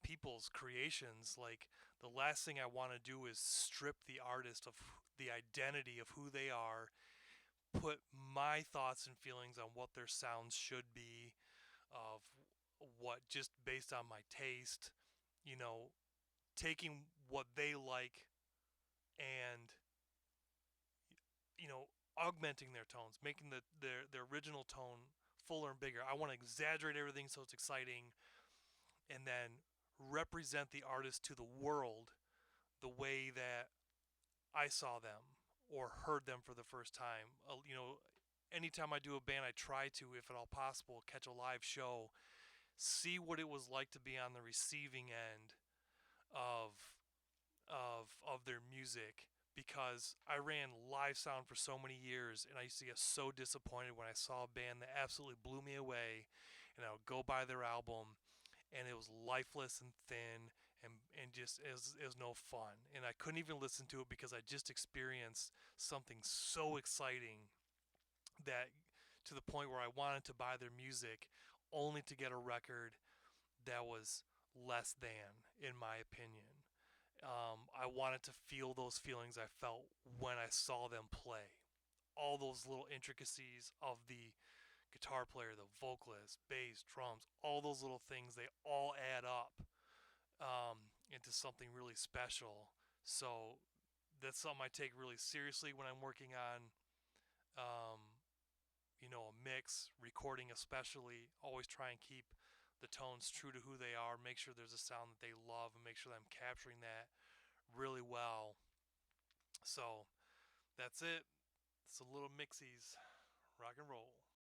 people's creations, like the last thing I want to do is strip the artist of the identity of who they are, put my thoughts and feelings on what their sounds should be, of what just based on my taste, you know, taking what they like and augmenting their tones, making their original tone fuller and bigger. I want to exaggerate everything so it's exciting, and then represent the artist to the world the way that I saw them or heard them for the first time. Anytime I do a band, I try to, if at all possible, catch a live show, see what it was like to be on the receiving end of of their music, because I ran live sound for so many years and I used to get so disappointed when I saw a band that absolutely blew me away, and I would go buy their album and it was lifeless and thin, and just it was no fun, and I couldn't even listen to it because I just experienced something so exciting that to the point where I wanted to buy their music only to get a record that was less than, in my opinion. I wanted to feel those feelings I felt when I saw them play. All those little intricacies of the guitar player, the vocalist, bass, drums, all those little things, they all add up into something really special. So that's something I take really seriously when I'm working on, um, a mix, recording especially. Always try and keep the tones true to who they are. Make sure there's a sound that they love, and make sure that I'm capturing that really well. So that's it. It's a little mixies, rock and roll.